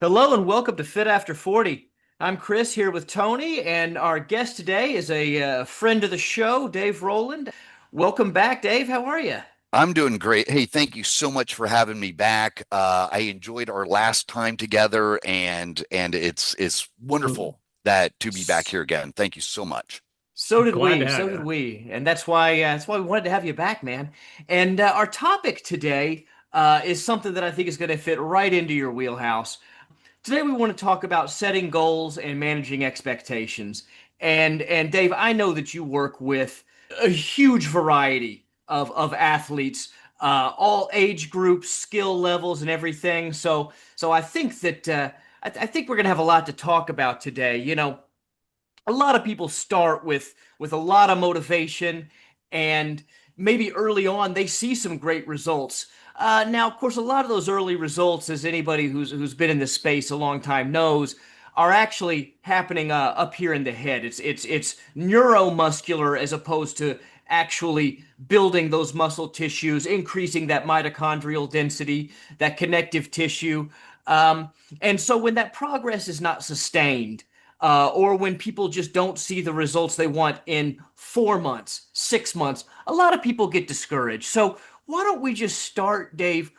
Hello and welcome to Fit After 40. I'm Chris here with Tony, and our guest today is a friend of the show, Dave Rohland. Welcome back, Dave. How are you? I'm doing great. Hey, thank you so much for having me back. I enjoyed our last time together, and it's wonderful that to be back here again. Thank you so much. So did Glad we. to have So you. did we. And that's why we wanted to have you back, man. And our topic today is something that I think is going to fit right into your wheelhouse. Today we want to talk about setting goals and managing expectations. And Dave, I know that you work with a huge variety of athletes, all age groups, skill levels, and everything. So I think that I think we're gonna have a lot to talk about today. A lot of people start with a lot of motivation, and maybe early on they see some great results. Now, of course, a lot of those early results, as anybody who's been in this space a long time knows, are actually happening up here in the head. It's neuromuscular as opposed to actually building those muscle tissues, increasing that mitochondrial density, that connective tissue. Um, and so when that progress is not sustained, or when people just don't see the results they want in 4 months, 6 months, a lot of people get discouraged. So why don't we just start, Dave?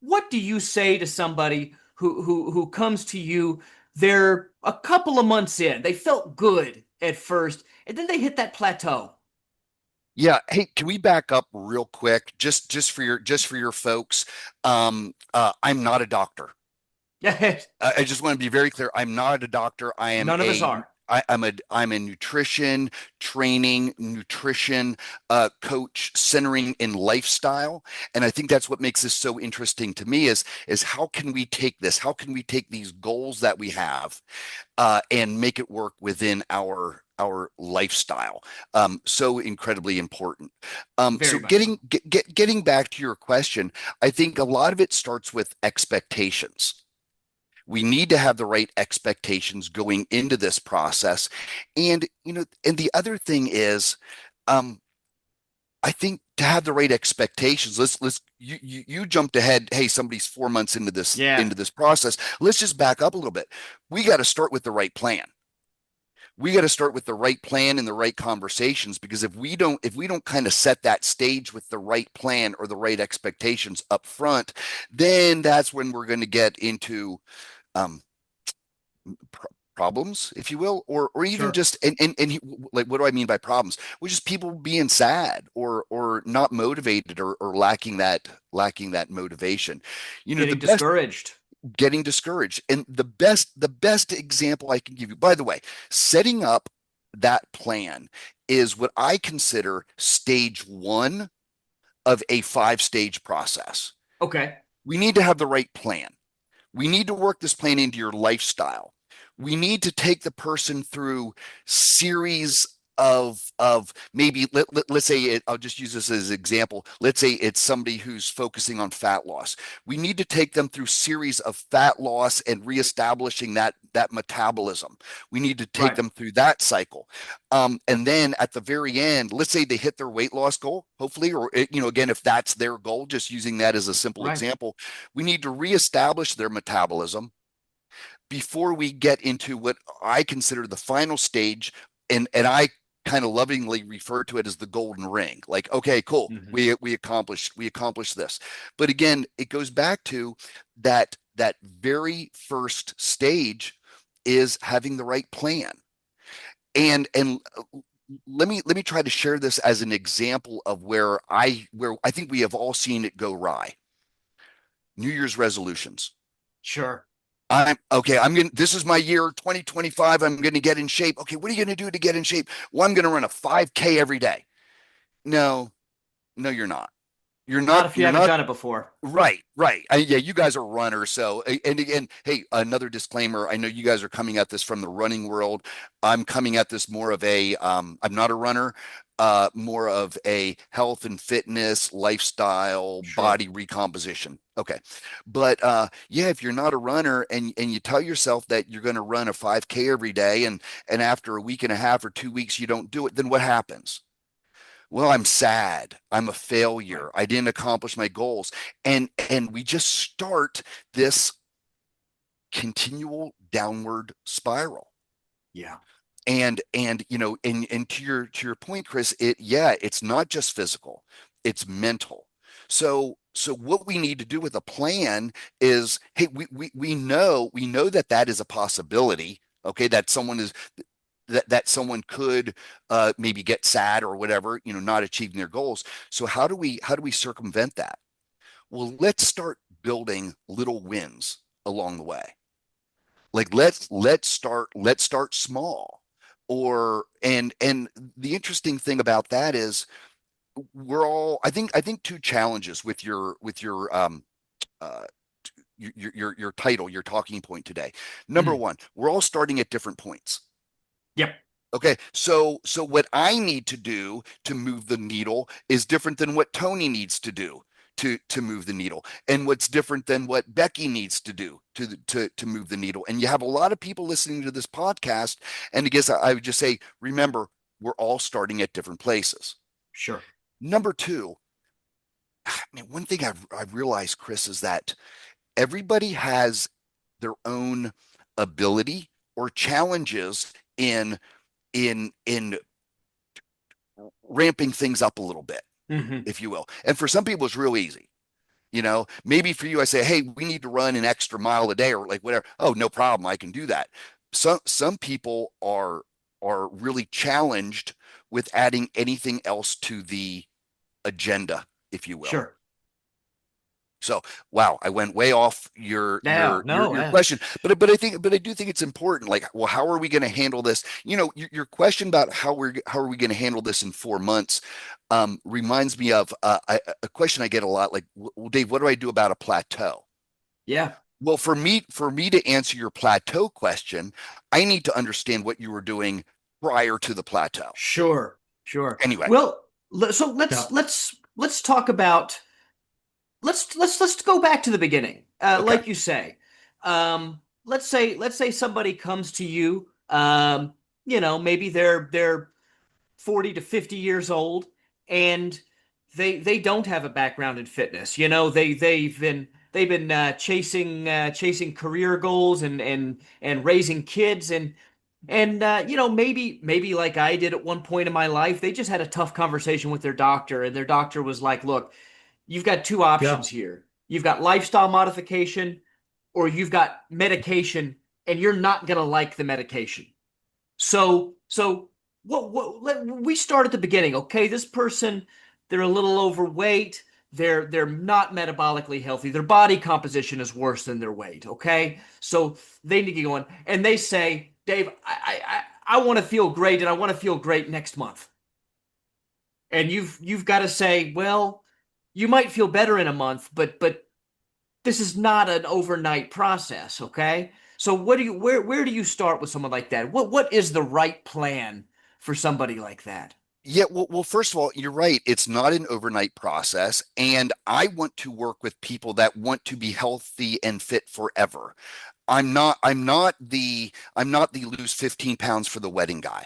What do you say to somebody who comes to you? They're a couple of months in. They felt good at first, and then they hit that plateau. Yeah. Hey, can we back up real quick, just for your folks? I'm not a doctor. I just want to be very clear. I'm not a doctor. None of us are. I'm a nutrition coach centering in lifestyle. And I think that's what makes this so interesting to me is how can we take this? How can we take these goals that we have and make it work within our lifestyle? So incredibly important. So Very much so. getting back to your question, I think a lot of it starts with expectations. We need to have the right expectations going into this process. And the other thing is, um, I think to have the right expectations, you jumped ahead. Hey, somebody's 4 months into this Yeah, into this process. Let's just back up a little bit. We got to start with the right plan. We got to start with the right plan and the right conversations, because if we don't kind of set that stage with the right plan or the right expectations up front, then that's when we're going to get into um, pr- problems, if you will, or even sure. just like, what do I mean by problems? Well, just people being sad or not motivated, or lacking that motivation. The Getting best discouraged. Getting discouraged. And the best example I can give you, by the way, setting up that plan is what I consider stage one of a five-stage process. Okay. We need to have the right plan. We need to work this plan into your lifestyle. We need to take the person through series of maybe let's say I'll just use this as an example. Let's say it's somebody who's focusing on fat loss. We need to take them through series of fat loss and reestablishing that metabolism. We need to take Right. them through that cycle. And then at the very end, let's say they hit their weight loss goal, hopefully, or again, if that's their goal, just using that as a simple Right. example, we need to reestablish their metabolism before we get into what I consider the final stage. And I kind of lovingly refer to it as the golden ring. Like, okay, cool. Hmm. We accomplished this. But again, it goes back to that very first stage is having the right plan. And let me try to share this as an example of where I think we have all seen it go awry. New Year's resolutions. Sure. I'm okay. This is my year 2025. I'm going to get in shape. Okay. What are you going to do to get in shape? Well, I'm going to run a 5K every day. No, no, you're not. You're Not not, if you you're haven't not done it before. right, right. Yeah, you guys are runners. So, and again, hey, another disclaimer. I know you guys are coming at this from the running world. I'm coming at this more of I'm not a runner, more of a health and fitness, lifestyle, Sure. body recomposition. Okay. But yeah, if you're not a runner and you tell yourself that you're going to run a 5K every day, and after a week and a half or 2 weeks you don't do it, then what happens? Well, I'm sad. I'm a Right. failure. I didn't accomplish my goals. And we just start this continual downward spiral. Yeah. And and to your point, Chris, it's not just physical, it's mental. So what we need to do with a plan is, hey, we know that is a possibility. Okay, that someone could maybe get sad or whatever, not achieving their goals. So how do we circumvent that? Well, let's start building little wins along the way. Like let's start small. And the interesting thing about that is, I think two challenges with uh your title, your talking point today. Number Mhm. one, we're all starting at different points. Yep. Okay, so what I need to do to move the needle is different than what Tony needs to do to move the needle, and what's different than what Becky needs to do to move the needle. And you have a lot of people listening to this podcast, and I guess I would just say, remember, we're all starting at different places. Sure. Number two, I mean, one thing I've realized, Chris, is that everybody has their own ability or challenges in ramping things up a little bit, Hmm. if you will. And for some people, it's real easy. Maybe for you, I say, hey, we need to run an extra mile a day or like whatever. Oh, no problem, I can do that. Some people are really challenged with adding anything else to the agenda, if you will. Sure. So, wow, I went way off your Now, your your no, your question, but I do think it's important. Like, well, how are we going to handle this? Your question about how are we going to handle this in 4 months, reminds me of a question I get a lot. Like, well, Dave, what do I do about a plateau? yeah, Well, for me to answer your plateau question, I need to understand what you were doing prior to the plateau. sure, sure. Anyway, Well, so Yeah. let's talk about let's go back to the beginning. okay, Like you say, let's say somebody comes to you. Maybe they're 40 to 50 years old, and they don't have a background in fitness. They've been chasing career goals and raising kids, and maybe like I did at one point in my life, they just had a tough conversation with their doctor, and their doctor was like, look, you've got two Yeah. options here. You've got lifestyle modification, or you've got medication, and you're not going to like the medication. So we start at the beginning. Okay, this person, they're a little overweight. They're not metabolically healthy. Their body composition is worse than their weight. Okay, so they need to get going. And they say, Dave, I want to feel great, and I want to feel great next month. And you've got to say, well, you might feel better in a month, but this is not an overnight process, okay? So where do you start with someone like that? What is the right plan for somebody like that? yeah, well, first of all, you're right. It's not an overnight process, and I want to work with people that want to be healthy and fit forever. I'm not the lose 15 pounds for the wedding guy.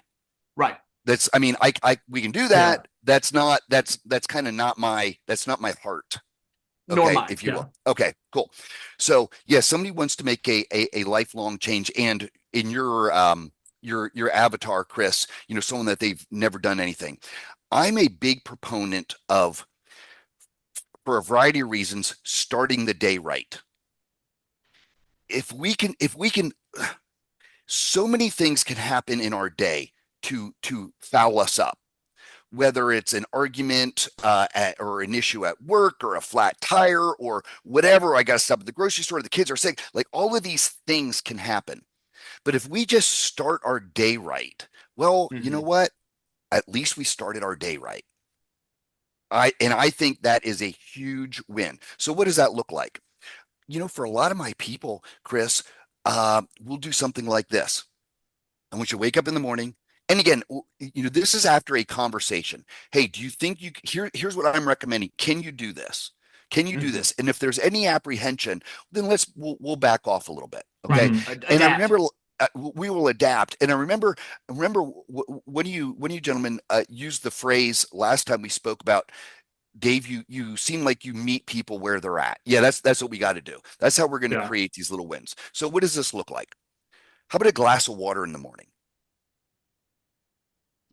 Right. I mean, we can do Yeah. that. That's kind of not my heart. Nor Okay, mine. if you Yeah. will. Okay, cool. So yeah, somebody wants to make a lifelong change, and in your avatar, Chris, someone that they've never done anything. I'm a big proponent of, for a variety of reasons, starting the day right. If we can, so many things can happen in our day to foul us up, whether it's an argument, or an issue at work, or a flat tire, or whatever. I got to stop at the grocery store. The kids are sick. Like, all of these things can happen. But if we just start our day right, well, you know Hmm. what? At least we started our day right. I think that is a huge win. So what does that look like? For a lot of my people, Chris, we'll do something like this. I want you to wake up in the morning. And again, this is after a conversation. Hey, do you think here's what I'm recommending. Can you do this? Can you do Hmm. this? And if there's any apprehension, then we'll back off a little bit. Okay. Right. Hmm. And I Adapt. remember, we will adapt. And I remember when you gentlemen used the phrase last time we spoke about Dave, you seem like you meet people where they're at. Yeah, that's what we got to do. That's how we're going to Yeah. create these little wins. So what does this look like? How about a glass of water in the morning?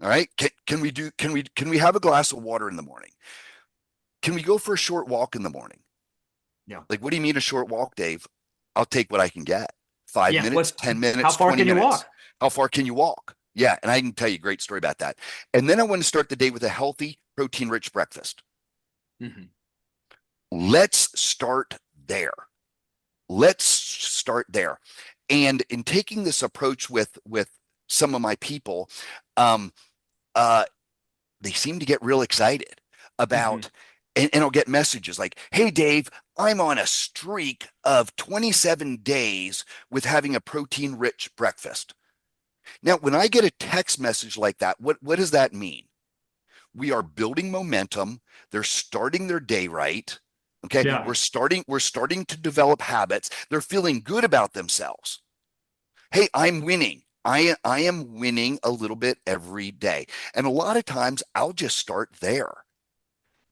All right. Can we have a glass of water in the morning? Can we go for a short walk in the morning? Yeah. Like, what do you mean a short walk, Dave? I'll take what I can get. Five Yeah. minutes, 10 How minutes, far 20 can you minutes. walk? How far can you walk? Yeah. And I can tell you a great story about that. And then I want to start the day with a healthy, protein rich breakfast. Hmm. Let's start there. Let's start there. And in taking this approach with some of my people, um, uh, they seem to get real excited Hmm. about, and I'll get messages like, "Hey, Dave, I'm on a streak of 27 days with having a protein rich breakfast." Now, when I get a text message like that, what does that mean? We are building momentum. They're starting their day right. Okay. Yeah. We're starting to develop habits. They're feeling good about themselves. Hey, I'm winning. I am winning a little bit every day. And a lot of times I'll just start there.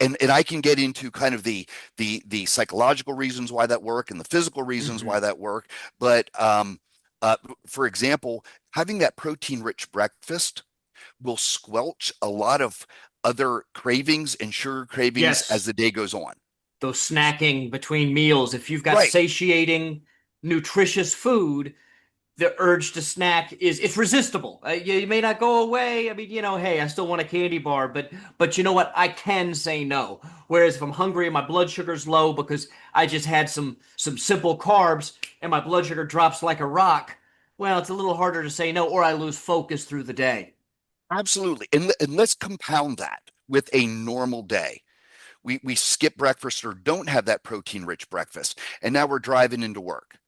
And I can get into kind of the psychological reasons why that work and the physical reasons Hmm. why that work. But uh, for example, having that protein rich breakfast will squelch a lot of other cravings and sugar cravings as Yes. the day goes on. Those snacking between meals. If you've got Right. satiating, nutritious food, the urge to snack is it's resistible. You may not go away. I mean, hey, I still want a candy bar, but you know what? I can say no. Whereas if I'm hungry and my blood sugar's low because I just had some simple carbs and my blood sugar drops like a rock, well, it's a little harder to say no, or I lose focus through the day. Absolutely. And let's compound that with a normal day. We skip breakfast or don't have that protein rich breakfast. And now we're driving into work.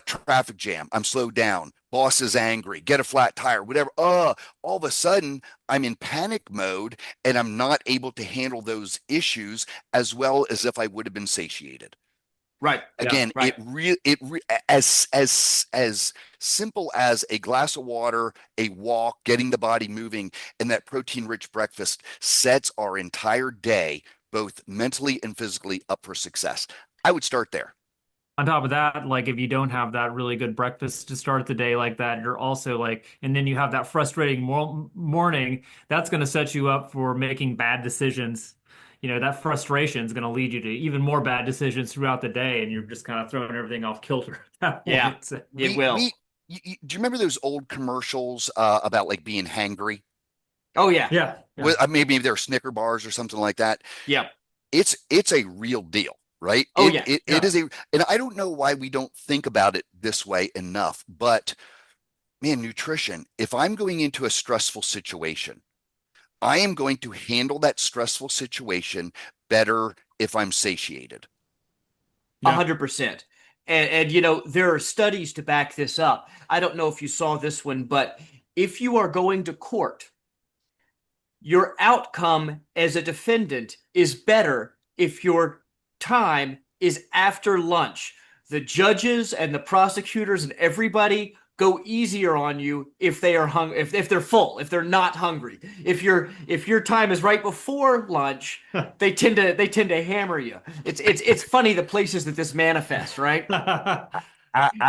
Traffic jam. I'm slowed down. Boss is angry. Get a flat tire, whatever. All of a sudden I'm in panic mode and I'm not able to handle those issues as well as if I would have been satiated. Right. Yeah. Again, Right. as simple as a glass of water, a walk, getting the body moving, and that protein rich breakfast sets our entire day, both mentally and physically, up for success. I would start there. On top of that, like if you don't have that really good breakfast to start the day like that, you're also like, and then you have that frustrating morning, that's going to set you up for making bad decisions. That frustration is going to lead you to even more bad decisions throughout the day, and you're just kind of throwing everything off kilter at that Yeah. point. So, It We will. we do you remember those old commercials about like being hangry? Oh yeah. yeah, yeah. With maybe they're Snicker bars or something like that. Yeah. It's a real deal, right? Oh It yeah. it it Yeah. is a, and I don't know why we don't think about it this way enough, but man, nutrition, if I'm going into a stressful situation, I am going to handle that stressful situation better if I'm satiated. 100%. And there are studies to back this up. I don't know if you saw this one, but if you are going to court, your outcome as a defendant is better if your time is after lunch. The judges and the prosecutors and everybody go easier on you if they are if they're full, if they're not hungry. If your time is right before lunch, they tend to hammer you. It's funny the places that this manifests, right?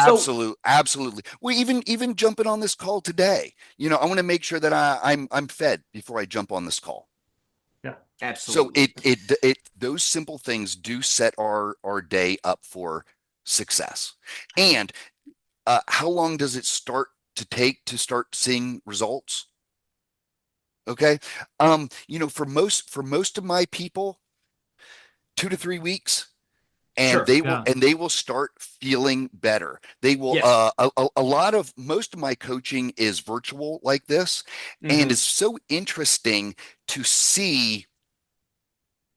So Absolutely. Well, even jumping on this call today, I want to make sure that I'm fed before I jump on this call. Yeah. So absolutely. it those simple things do set our day up for success. And how long does it start to take to start seeing results? Okay. For most of my people, 2 to 3 weeks, and Sure. Yeah. they will start feeling better. They will Yes. a lot of most of my coaching is virtual like this, and Hmm. it's so interesting to see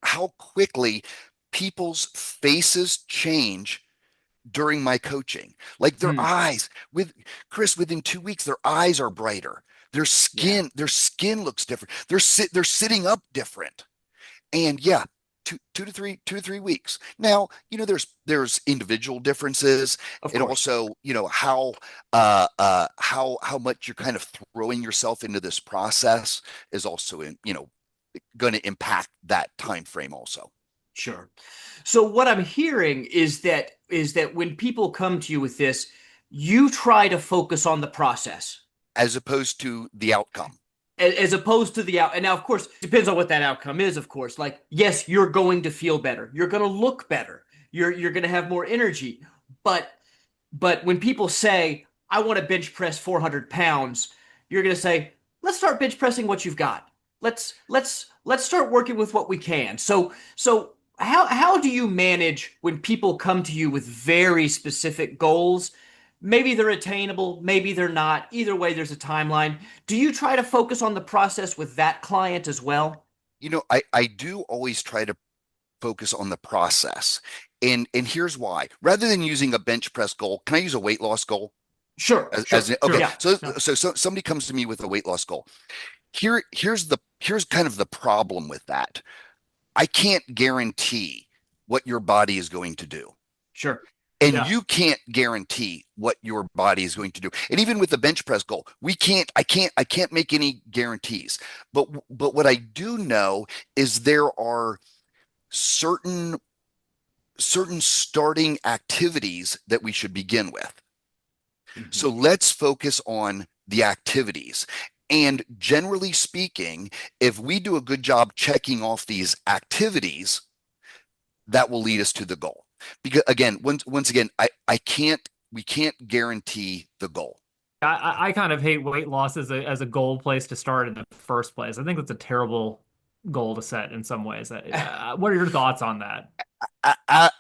how quickly people's faces change during my coaching. Like their Hmm. eyes, with Chris, within 2 weeks, their eyes are brighter. Their Yeah. skin looks different. They're sitting up different. And yeah, two to three weeks. Now, there's individual differences, Of and course. also, how much you're kind of throwing yourself into this process is also in. going to impact that time frame also. Sure. So what I'm hearing is that when people come to you with this, you try to focus on the process As opposed to the outcome. as opposed to the out. And now, of course, depends on what that outcome is. Of course, like yes, you're going to feel better, you're going to look better, you're going to have more energy. But when people say, "I want to bench press 400 pounds," you're going to say, "Let's start bench pressing what you've got. Let's start working with what we can." So how do you manage when people come to you with very specific goals? Maybe they're attainable, maybe they're not. Either way, there's a timeline. Do you try to focus on the process with that client as well? I do always try to focus on the process. And here's why. Rather than using a bench press goal, can I use a weight loss goal? Sure, As sure. okay, Sure. Yeah, so somebody comes to me with a weight loss goal. Here's kind of the problem with that. I can't guarantee what your body is going to do. sure. And Yeah. you can't guarantee what your body is going to do. And even with the bench press goal, I can't make any guarantees. But what I do know is there are certain starting activities that we should begin with. Mhm. So let's focus on the activities. And generally speaking, if we do a good job checking off these activities, that will lead us to the goal. Because again, once again, I can't we can't guarantee the goal. I kind of hate weight loss as a goal place to start in the first place. I think that's a terrible goal to set in some ways. What are your thoughts on that?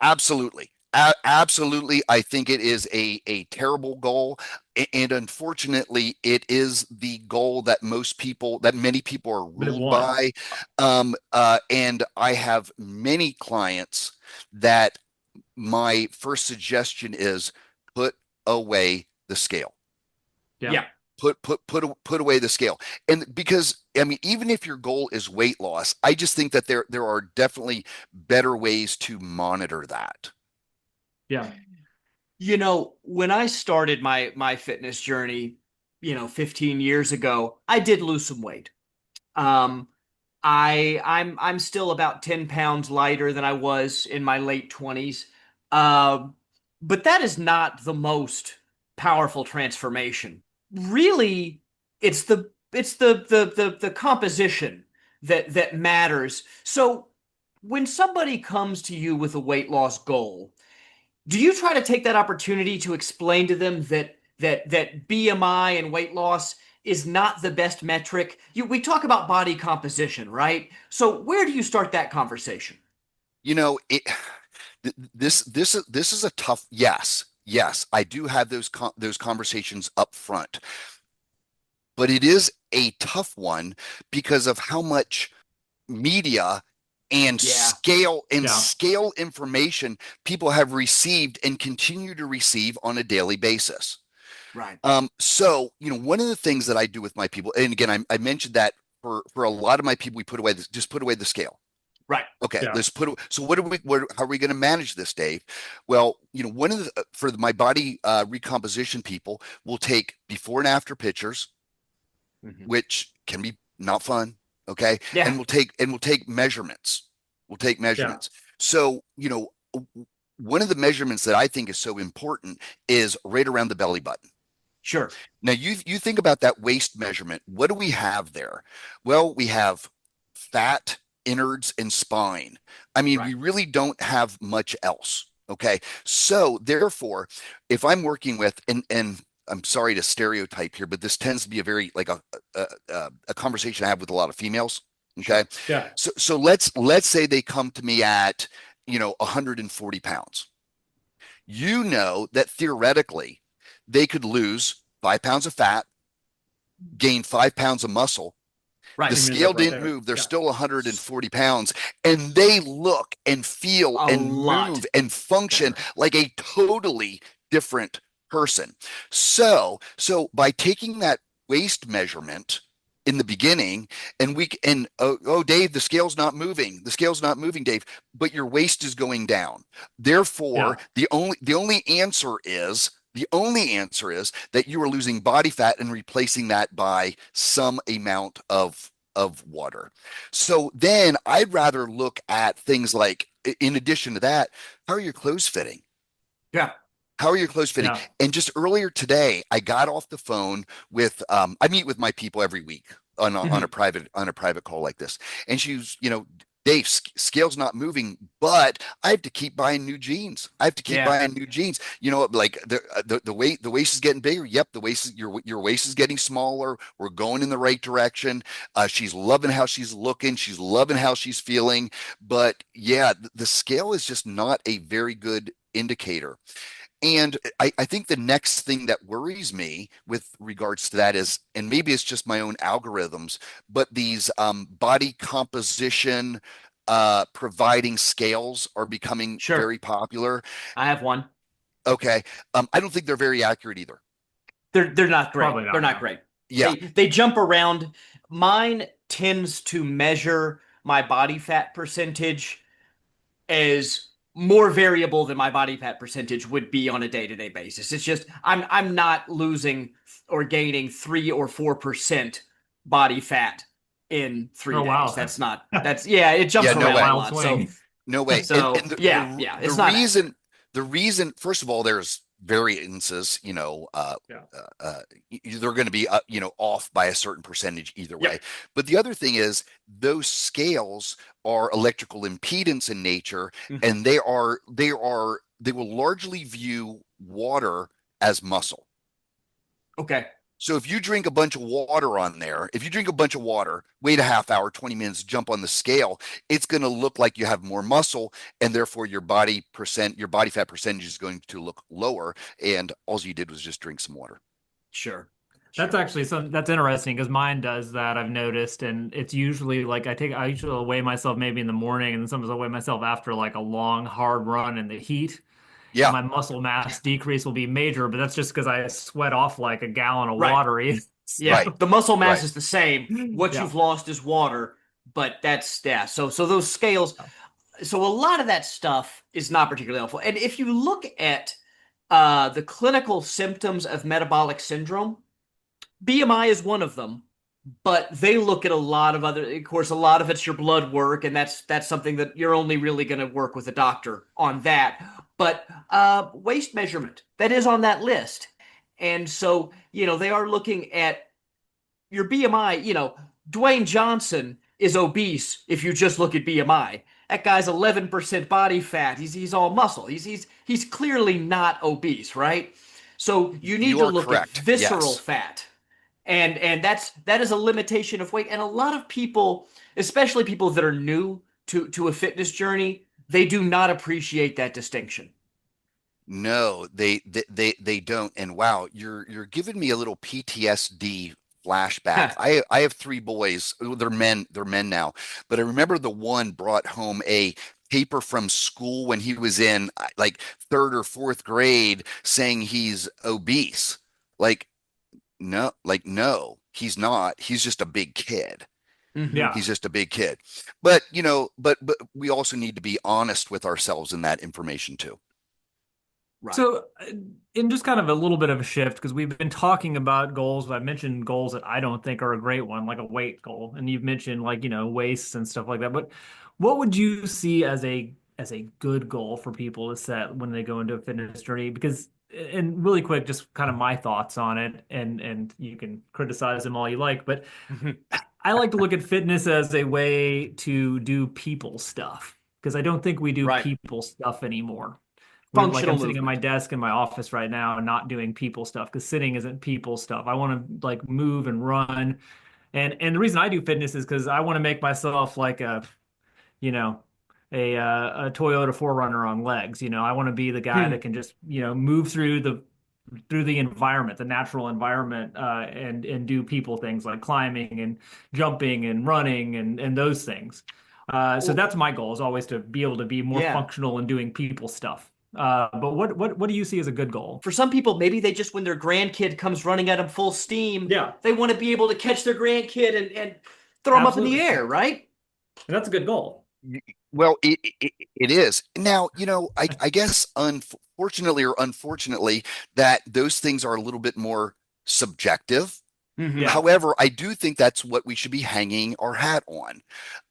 Absolutely. Absolutely. I think it is a terrible goal. And unfortunately, it is the goal that many people are They ruled want. by. And I have many clients that my first suggestion is put away the scale. Yeah. Yeah. Put away the scale. And because I mean, even if your goal is weight loss, I just think that there are definitely better ways to monitor that. Yeah. When I started my fitness journey, 15 years ago, I did lose some weight. Um, I'm still about 10 pounds lighter than I was in my late 20s. Um, but that is not the most powerful transformation. Really, it's the composition that matters. So when somebody comes to you with a weight loss goal, do you try to take that opportunity to explain to them that BMI and weight loss is not the best metric? We talk about body composition, right? So where do you start that conversation? You know, it this is a tough yes. Yes, I do have those conversations up front, but it is a tough one because of how much media and Yeah, Yeah. scale information people have received and continue to receive on a daily basis. right, So one of the things that I do with my people, and again, I mentioned that for a lot of my people, we just put away the scale. right. Okay, Yeah. let's put. So how are we going to manage this, Dave? Well, one of the for my body recomposition people, we'll take before and after pictures, Mhm. which can be not fun. Okay, Yeah, and we'll take measurements. We'll take Yeah. measurements. So one of the measurements that I think is so important is right around the belly button. sure. Now you think about that waist measurement. What do we have there? Well, we have fat, innards, and spine. I mean, Right. we really don't have much else. Okay. So therefore, if I'm working with and I'm sorry to stereotype here, but this tends to be a very like a conversation I have with a lot of females. Okay. Sure. Yeah. So let's say they come to me at 140 pounds. You know that theoretically they could lose 5 pounds of fat, gain 5 pounds of muscle. The Right. And you end up scale right didn't there. move. They're Yeah. still 140 pounds, and they look and feel A and lot move and function better. like a totally different person. So by taking that waist measurement in the beginning, and oh, Dave, the scale's not moving, Dave, but your waist is going down. Therefore, Yeah. the only answer is that you are losing body fat and replacing that by some amount of of water. So then I'd rather look at things like, in addition to that, how are your clothes fitting? Yeah. How are your clothes fitting? Yeah. And just earlier today, I got off the phone with I meet with my people every week on a Mhm. private call like this. And she's, Dave, scale's not moving, but I have to keep buying new jeans. I have to keep Yeah. buying new jeans. Like the waist is getting bigger. Yep, the waist is your waist is getting smaller. We're going in the right direction. She's loving how she's looking. She's loving how she's feeling. But yeah, the scale is just not a very good indicator. And I think the next thing that worries me with regards to that is, and maybe it's just my own algorithms, but these body composition providing scales are becoming Sure. very popular. I have one. Okay. I don't think they're very accurate either. They're not great. Probably They're not, not no. great. Yeah. They jump around. Mine tends to measure my body fat percentage as more variable than my body fat percentage would be on a day-to-day basis. It's just I'm not losing or gaining 3 or 4% body fat in three Oh, days. wow. That's yeah, it Yeah, jumps no Pretty around a way. wild lot. So swing. No way. And so yeah, the it's not accurate. reason, first of all, there's variances, Yeah. they're going to be, off by a certain percentage either Yep. way. But the other thing is those scales are electrical impedance in nature, Mhm. and they will largely view water as muscle. Okay. So if you drink a bunch of water on there, if you drink a bunch of water, wait a half hour, 20 minutes, jump on the scale, it's going to look like you have more muscle, and therefore your body fat percentage is going to look lower. And all you did was just drink some water. Sure. That's Sure. actually that's interesting because mine does that, I've noticed, and it's usually like I usually weigh myself maybe in the morning, and then sometimes I'll weigh myself after like a long hard run in the heat, and Yeah, my muscle mass decrease will be major, but that's just because I sweat off like a gallon of Right. water. Yeah. right, So The muscle mass right. is the same. What yeah. you've lost is water, but that's yeah. So those scales, so a lot of that stuff is not particularly helpful. And if you look at the clinical symptoms of metabolic syndrome, BMI is one of them, but they look at a lot of other, of course, a lot of it's your blood work, and that's something that you're only really going to work with a doctor on that. But waist measurement, that is on that list. And so, they are looking at your BMI, Dwayne Johnson is obese if you just look at BMI. That guy's 11% body fat. He's all muscle. He's clearly not obese, right? So you need You to are look at correct. visceral Yes. fat. And that is a limitation of weight. And a lot of people, especially people that are new to a fitness journey, they do not appreciate that distinction. No, they don't. And wow, you're giving me a little PTSD flashback. I have three boys. They're men now. But I remember the one brought home a paper from school when he was in like third or fourth grade saying he's obese. Like, no, he's not. He's just a big kid. Hmm. Yeah. He's just a big kid. But we also need to be honest with ourselves in that information too. Right. So, in just kind of a little bit of a shift, because we've been talking about goals, but I've mentioned goals that I don't think are a great one, like a weight goal, and you've mentioned like, wastes and stuff like that. But what would you see as a good goal for people to set when they go into a fitness journey? Because, and really quick, just kind of my thoughts on it, and you can criticize them all you like, but I like to look at fitness as a way to do people stuff because I don't think we do Right. people stuff anymore. We're like Functional I'm sitting at my movement. desk in my office right now and not doing people stuff because sitting isn't people stuff. I want to like move and run. And the reason I do fitness is because I want to make myself like you know, a Toyota 4Runner on legs. I want to be the guy Hmm. that can just, move through the environment, the natural environment, and do people things like climbing and jumping and running and those things. So Well, that's my goal is always to be able to be more yeah. functional in doing people stuff. But what do you see as a good goal? For some people, maybe they just, when their grandkid comes running at them full steam, Yeah, they want to be able to catch their grandkid and throw them up in the absolutely. air, right? And that's a good goal. Well, it is. Now, I guess unfortunately or unfortunately that those things are a little bit more subjective. Hmm. Yeah. However, I do think that's what we should be hanging our hat on.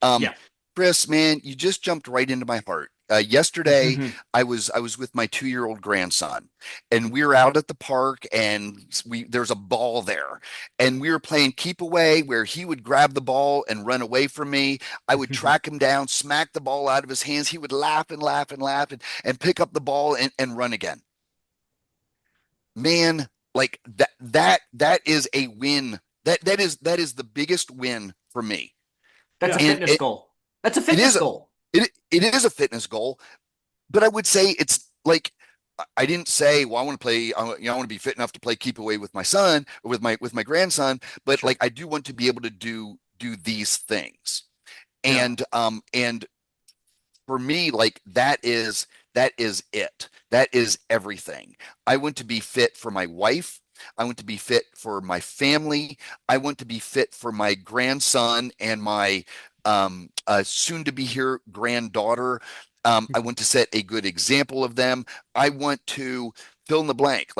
Um, Yeah. Chris, man, you just jumped right into my heart. Yesterday, I was with my 2-year-old grandson, and we were out at the park, and there's a ball there, and we were playing keep away, where he would grab the ball and run away from me. I would track him down, smack the ball out of his hands. He would laugh and laugh and laugh and pick up the ball and run again. Man, like that is a win. That is the biggest win for me. That's a Yeah. And fitness goal. That's a it fitness is goal. it is a fitness goal, but I would say it's like I didn't say, well, I want to play, I want to be fit enough to play keep away with my son or with my grandson, but Sure. like I do want to be able to do these things. Yeah. And for me, like that is it. That is everything. I want to be fit for my wife. I want to be fit for my family. I want to be fit for my grandson and my soon to be here granddaughter. I want to set a good example of them. I want to fill in the blank.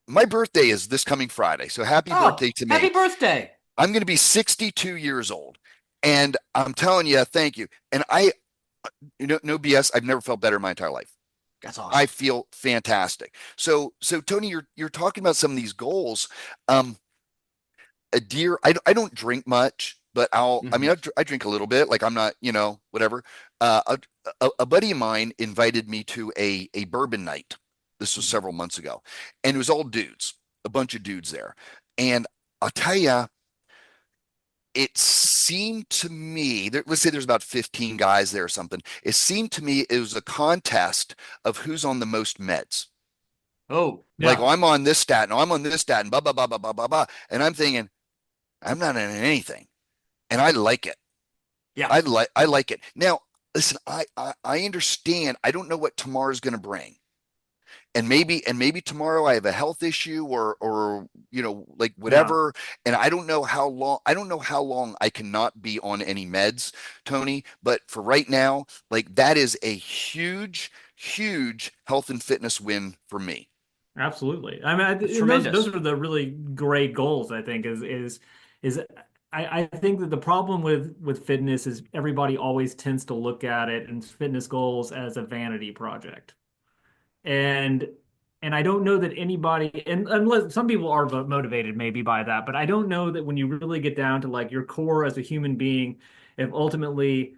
My birthday is this coming Friday, so happy Oh, birthday to happy me. birthday. I'm going to be 62 years old, and I'm telling you, thank you. And no BS. I've never felt better in my entire life. That's I awesome. feel fantastic. So Tony, you're talking about some of these goals. Um, a deer. I don't drink much, but I Hmm. mean, I drink a little bit. Like I'm not, whatever. A buddy of mine invited me to a bourbon night. This was several months ago, and it was all dudes, a bunch of dudes there. And I'll tell you, it seemed to me, let's say there's about 15 guys there or something. It seemed to me it was a contest of who's on the most meds. Oh, Like, Yeah. oh, I'm on this statin, oh, I'm on this statin, blah, blah, blah, blah, blah, blah, blah. And I'm thinking, I'm not on anything. And I like it. yeah. I like it. Now, listen, I understand. I don't know what tomorrow's going to bring. And maybe tomorrow I have a health issue or like Yeah. whatever, and I don't know how long I cannot be on any meds, Tony, but for right now, like that is a huge health and fitness win for me. Absolutely. I mean, That's and those tremendous. are the really great goals, I think, is I think that the problem with fitness is everybody always tends to look at it and fitness goals as a vanity project. And and I don't know that anybody, and unless some people are motivated maybe by that, but I don't know that when you really get down to like your core as a human being, if ultimately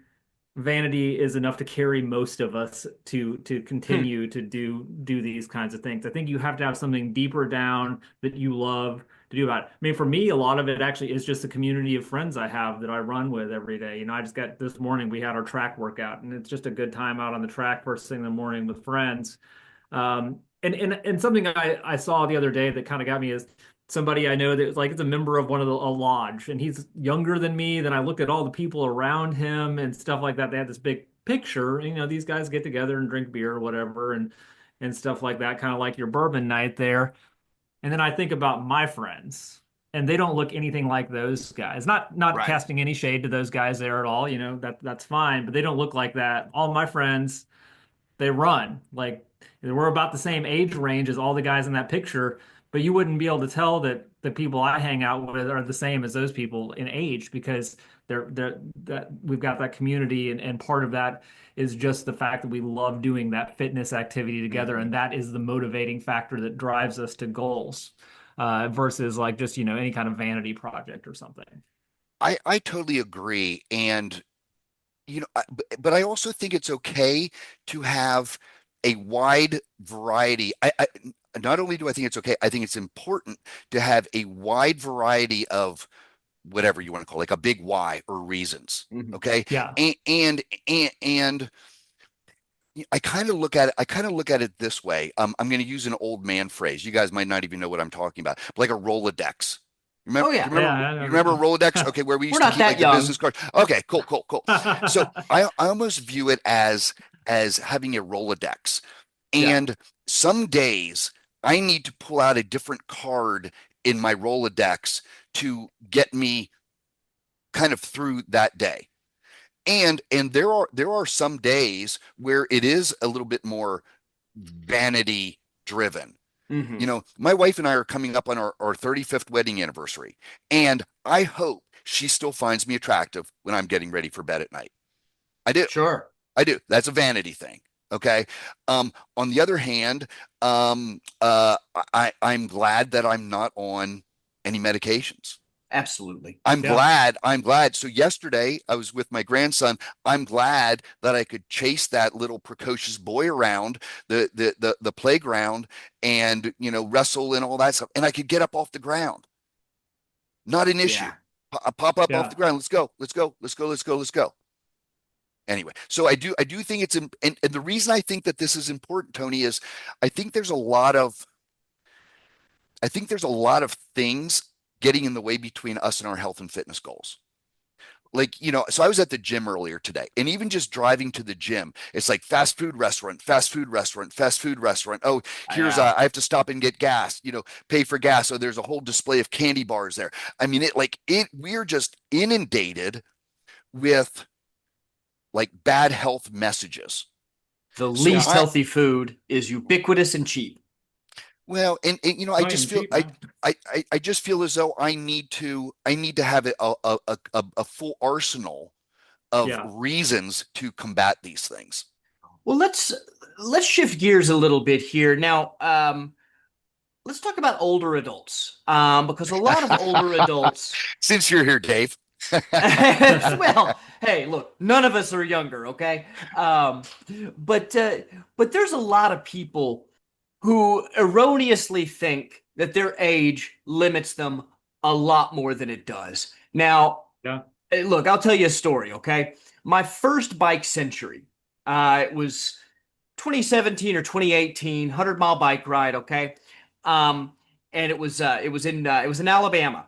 vanity is enough to carry most of us to Hmm. continue to do these kinds of things. I think you have to have something deeper down that you love to do about it. I mean, for me, a lot of it actually is just the community of friends I have that I run with every day. I just got this morning we had our track workout, and it's just a good time out on the track first thing in the morning with friends. And something I saw the other day that kind of got me is somebody I know that was like it's a member of one of a lodge, and he's younger than me. Then I look at all the people around him and stuff like that. They had this big picture. These guys get together and drink beer or whatever, and stuff like that, kind of like your bourbon night there. And then I think about my friends, and they don't look anything like those guys. Not Right. casting any shade to those guys there at all. That's fine, but they don't look like that. All my friends they run. Like we're about the same age range as all the guys in that picture, but you wouldn't be able to tell that the people I hang out with are the same as those people in age because they're that we've got that community and part of that is just the fact that we love doing that fitness activity together Hmm. and that is the motivating factor that drives us to goals versus like just any kind of vanity project or something. I totally agree, and but I also think it's okay to have a wide variety. I not only do I think it's okay, I think it's important to have a wide variety of whatever you want to call it, like a big why or reasons. Hmm. Okay. Yeah. And I kind of look at it this way. I'm going to use an old man phrase. You guys might not even know what I'm talking about, but like a Rolodex. Oh, You yeah. Yeah, remember I you know. remember Rolodex? Okay, where we We're used to not keep like that the business young. cards. Okay, cool, cool, cool. So I almost view it as having a Rolodex. Yeah. And some days I need to pull out a different card in my Rolodex to get me kind of through that day. And there are some days where it is a little bit more vanity driven. You Hmm. know, my wife and I are coming up on our 35th wedding anniversary, and I hope she still finds me attractive when I'm getting ready for bed at night. I do. Sure. I do. That's a vanity thing. Okay. On the other hand, I'm glad that I'm not on any medications. Absolutely. I'm Yeah. glad. I'm glad. So yesterday I was with my grandson. I'm glad that I could chase that little precocious boy around the playground and wrestle and all that stuff. And I could get up off the ground. Not an issue. Yeah. Pop up off Yeah. the ground. Let's go. Let's go. Let's go. Let's go. Let's go. Anyway, so I do think and the reason I think that this is important, Tony, is I think there's a lot of I think there's a lot of things getting in the way between us and our health and fitness goals. Like, so I was at the gym earlier today, and even just driving to the gym, it's like fast food restaurant, fast food restaurant, fast food restaurant. Oh, Yeah. I have to stop and get gas, pay for gas. So there's a whole display of candy bars there. I mean, we're just inundated with like bad health messages. The So least Yeah. healthy food is ubiquitous and cheap. well, and I Right. just And feel cheap, man. I just feel as though I need to have a full arsenal of Yeah. reasons to combat these things. Well, let's shift gears a little bit here. Now, let's talk about older adults. Because a lot of older adults, Since you're here, Dave. well, hey, look, none of us are younger, okay? But but there's a lot of people who erroneously think that their age limits them a lot more than it does. Now, Yeah. look, I'll tell you a story, okay? My first bike century, it was 2017 or 2018, 100-mile bike ride, okay? Um, and it was in Alabama.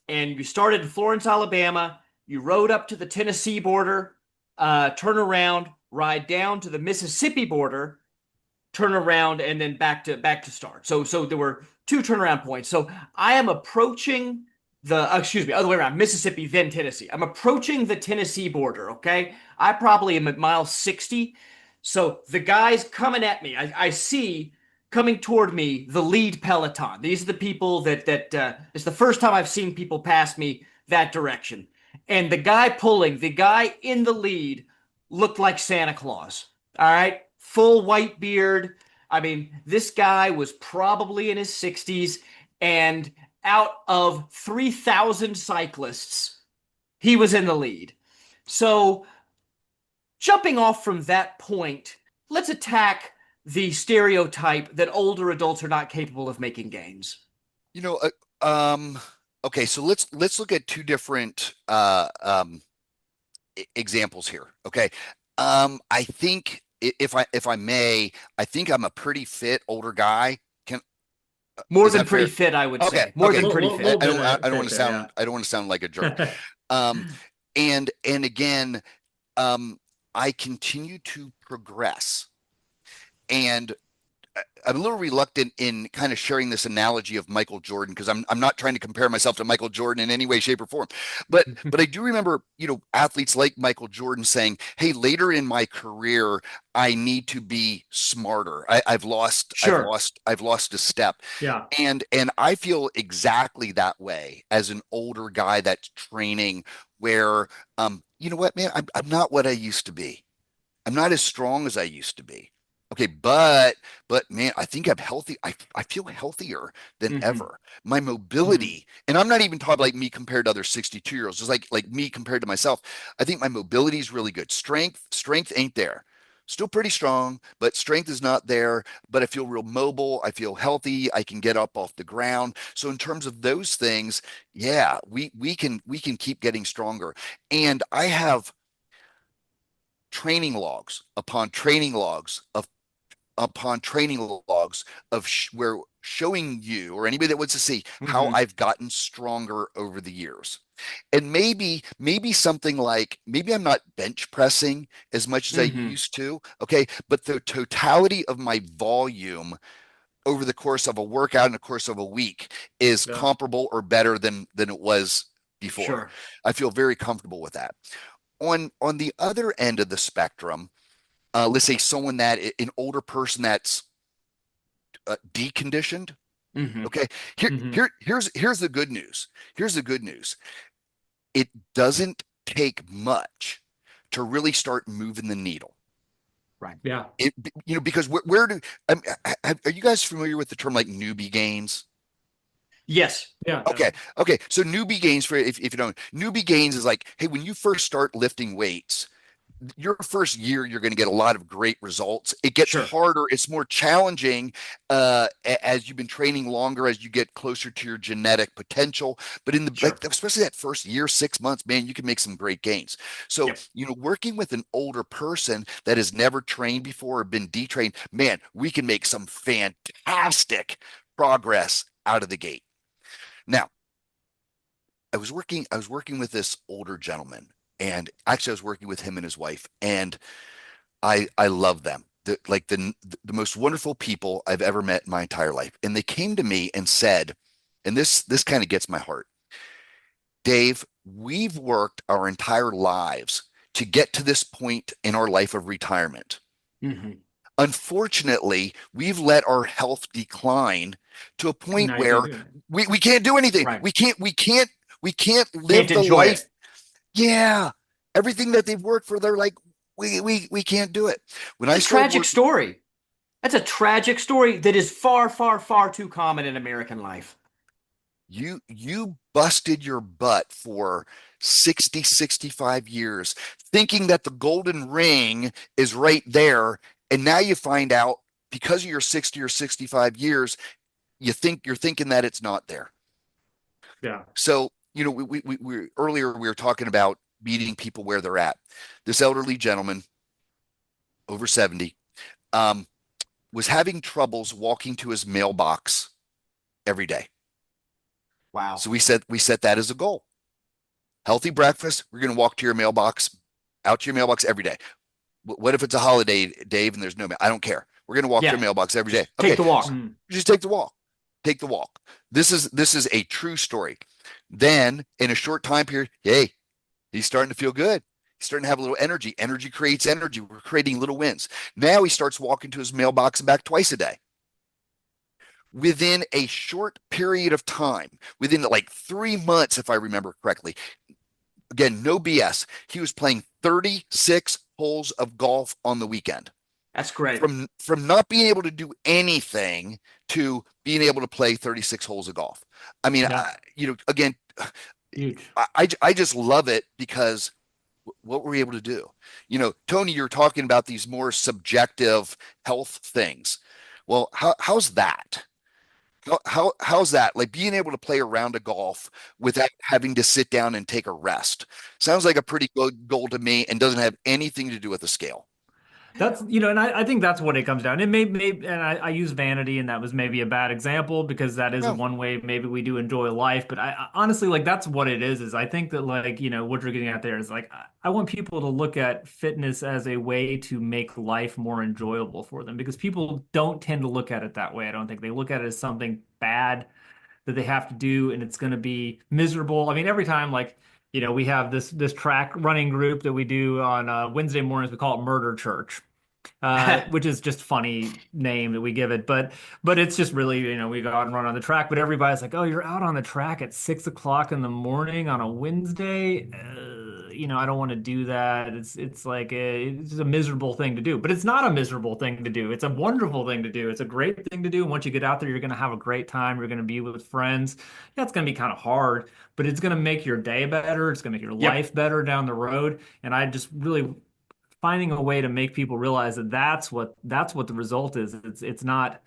And you started in Florence, Alabama, you rode up to the Tennessee border, turn around, ride down to the Mississippi border, turn around, and then back to start. So there were two turnaround points. So I am approaching excuse me, other way around, Mississippi, then Tennessee. I'm approaching the Tennessee border, okay? I probably am at mile 60. So the guys coming at me, I see coming toward me the lead peloton. These are the people that it's the first time I've seen people pass me that direction. And the guy in the lead looked like Santa Claus. All right, full white beard. I mean, this guy was probably in his 60s, and out of 3,000 cyclists, he was in the lead. So, jumping off from that point, let's attack the stereotype that older adults are not capable of making gains. You know, okay, so let's look at two different examples here. Okay. I think if I may, I think I'm a pretty fit older guy. Can More Is than that pretty fair? fit, I would Okay, say. More okay. than Little, pretty little, I, fit. little I bit don't I, of I don't want fit to there. sound I don't want to sound like a jerk. Yeah. Um, and again, um, I continue to progress. And I'm a little reluctant in kind of sharing this analogy of Michael Jordan because I'm not trying to compare myself to Michael Jordan in any way, shape, or form. But I do remember, athletes like Michael Jordan saying, "Hey, later in my career, I need to be smarter. I've lost, I've Sure. lost, I've lost a step." Yeah. And I feel exactly that way as an older guy that's training, where you know what, man, I'm not what I used to be. I'm not as strong as I used to be. Okay, but man, I think I'm healthy. I feel healthier than Hmm. ever. My Hmm. mobility, and I'm not even talking like me compared to other 62-year-olds, just like me compared to myself. I think my mobility is really good. Strength ain't there. Still pretty strong, but strength is not there. But I feel real mobile. I feel healthy. I can get up off the ground. So in terms of those things, yeah, we can keep getting stronger. And I have training logs upon training logs upon training logs of where showing you or anybody that wants to see how Hmm. I've gotten stronger over the years. And maybe something like maybe I'm not bench pressing as much as I Hmm. used to, okay, but the totality of my volume over the course of a workout in the course of a week is Yeah. comparable or better than it was before. Sure. I feel very comfortable with that. On the other end of the spectrum, let's say someone that an older person that's deconditioned. Hmm. Okay. Hmm. Here's the good news. Here's the good news. It doesn't take much to really start moving the needle. Right. Yeah. It, because where do are you guys familiar with the term like newbie gains? Yes. Yeah. Yeah. Okay. So newbie gains, for if you don't, newbie gains is like, hey, when you first start lifting weights, your first year you're going to get a lot of great results. It gets Sure. harder, it's more challenging as you've been training longer, as you get closer to your genetic potential. But in the like, Sure. especially that first year, 6 months, man, you can make some great gains. So Yep. working with an older person that has never trained before or been detrained, man, we can make some fantastic progress out of the gate. Now, I was working with this older gentleman, and actually I was working with him and his wife, and I love them. The most wonderful people I've ever met in my entire life. And they came to me and said, and this kind of gets my heart. Dave, we've worked our entire lives to get to this point in our life of retirement. Hmm. Unfortunately, we've let our health decline to a And point now you can't where do it. we can't do anything. Right. We can't Can't live the enjoy life. it. Yeah. Everything that they've worked for, they're like, we can't do it. When It's I a started tragic working, story. That's a tragic story that is far, far, far too common in American life. you busted your butt for 60, 65 years thinking that the golden ring is right there. And now you find out, because of your 60 or 65 years, you're thinking that it's not there. Yeah. So, we earlier we were talking about meeting people where they're at. This elderly gentleman, over 70, um, was having troubles walking to his mailbox every day. Wow. So we set that as a goal. Healthy breakfast. We're going to walk to your mailbox, out to your mailbox every day. What if it's a holiday, Dave, and there's no mail? I don't care. We're going to walk to your Yeah. mailbox every day. Just take Okay, the so walk. Mm. just take the walk. Take the walk. This is a true story. Then in a short time period, hey, he's starting to feel good. He's starting to have a little energy. Energy creates energy. We're creating little wins. Now he starts walking to his mailbox and back twice a day. Within a short period of time, within like 3 months, if I remember correctly, again, no BS, he was playing 36 holes of golf on the weekend. That's great. From not being able to do anything to being able to play 36 holes of golf. I mean, Yeah. again, Huge. I just love it because what were we able to do? Tony, you're talking about these more subjective health things. Well, how's that? How's that? Like being able to play a round of golf without having to sit down and take a rest. Sounds like a pretty good goal to me and doesn't have anything to do with the scale. That's, and I think that's what it comes down. It and I use vanity, and that was maybe a bad example because that is No, one way maybe we do enjoy life. But honestly, like that's what it is I think that like, what you're getting at there is like, I want people to look at fitness as a way to make life more enjoyable for them because people don't tend to look at it that way. I don't think they look at it as something bad that they have to do and it's going to be miserable. I mean, every time like, we have this track running group that we do on Wednesday mornings, we call it Murder Church, which is just funny name that we give it. But it's just really, we go out and run on the track. But everybody's like, oh, you're out on the track at 6 o'clock in the morning on a Wednesday. I don't want to do that. It's like it's a miserable thing to do. But it's not a miserable thing to do. It's a wonderful thing to do. It's a great thing to do. And once you get out there, you're going to have a great time. You're going to be with friends. Yeah, it's going to be kind of hard, but it's going to make your day better. It's going to make your Yep. life better down the road. And I just really finding a way to make people realize that that's what the result is. It's not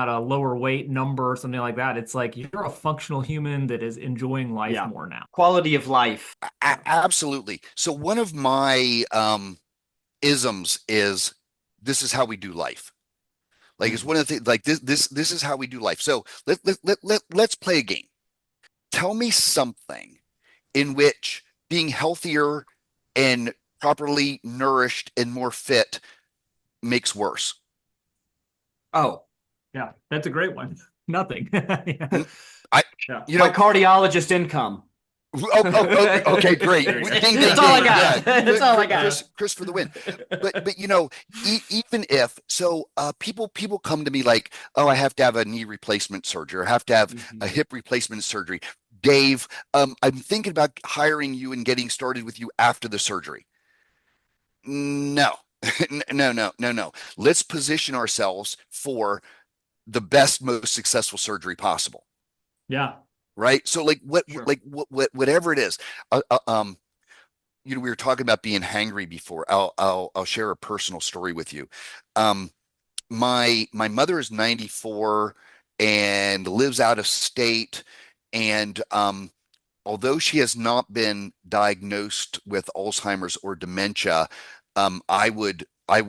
a lower weight number or something like that. It's like you're a functional human that is enjoying life Yeah. more now. Quality of life. Yeah. Absolutely. So one of my isms is, this is how we do life. Like it's Mhm. one of the things, like this is how we do life. So let's play a game. Tell me something in which being healthier and properly nourished and more fit makes worse. Oh, Yeah, that's a great one. Nothing. Mm, Yeah. I, Yeah. you my know, cardiologist income. Okay, great. There you go. Ding, ding, That's all I ding. got. Yeah, That's all I got. Chris for the win. But even if so, people come to me like, oh, I have to have a knee replacement surgery, or have to have a Mhm. hip replacement surgery. Dave, I'm thinking about hiring you and getting started with you after the surgery. No, no. Let's position ourselves for the best, most successful surgery possible. Yeah, Right. So Sure. whatever it is, uh, uh, um, we were talking about being hangry before. I'll share a personal story with you. Um, my mother is 94 and lives out of state, and although she has not been diagnosed with Alzheimer's or dementia, I would I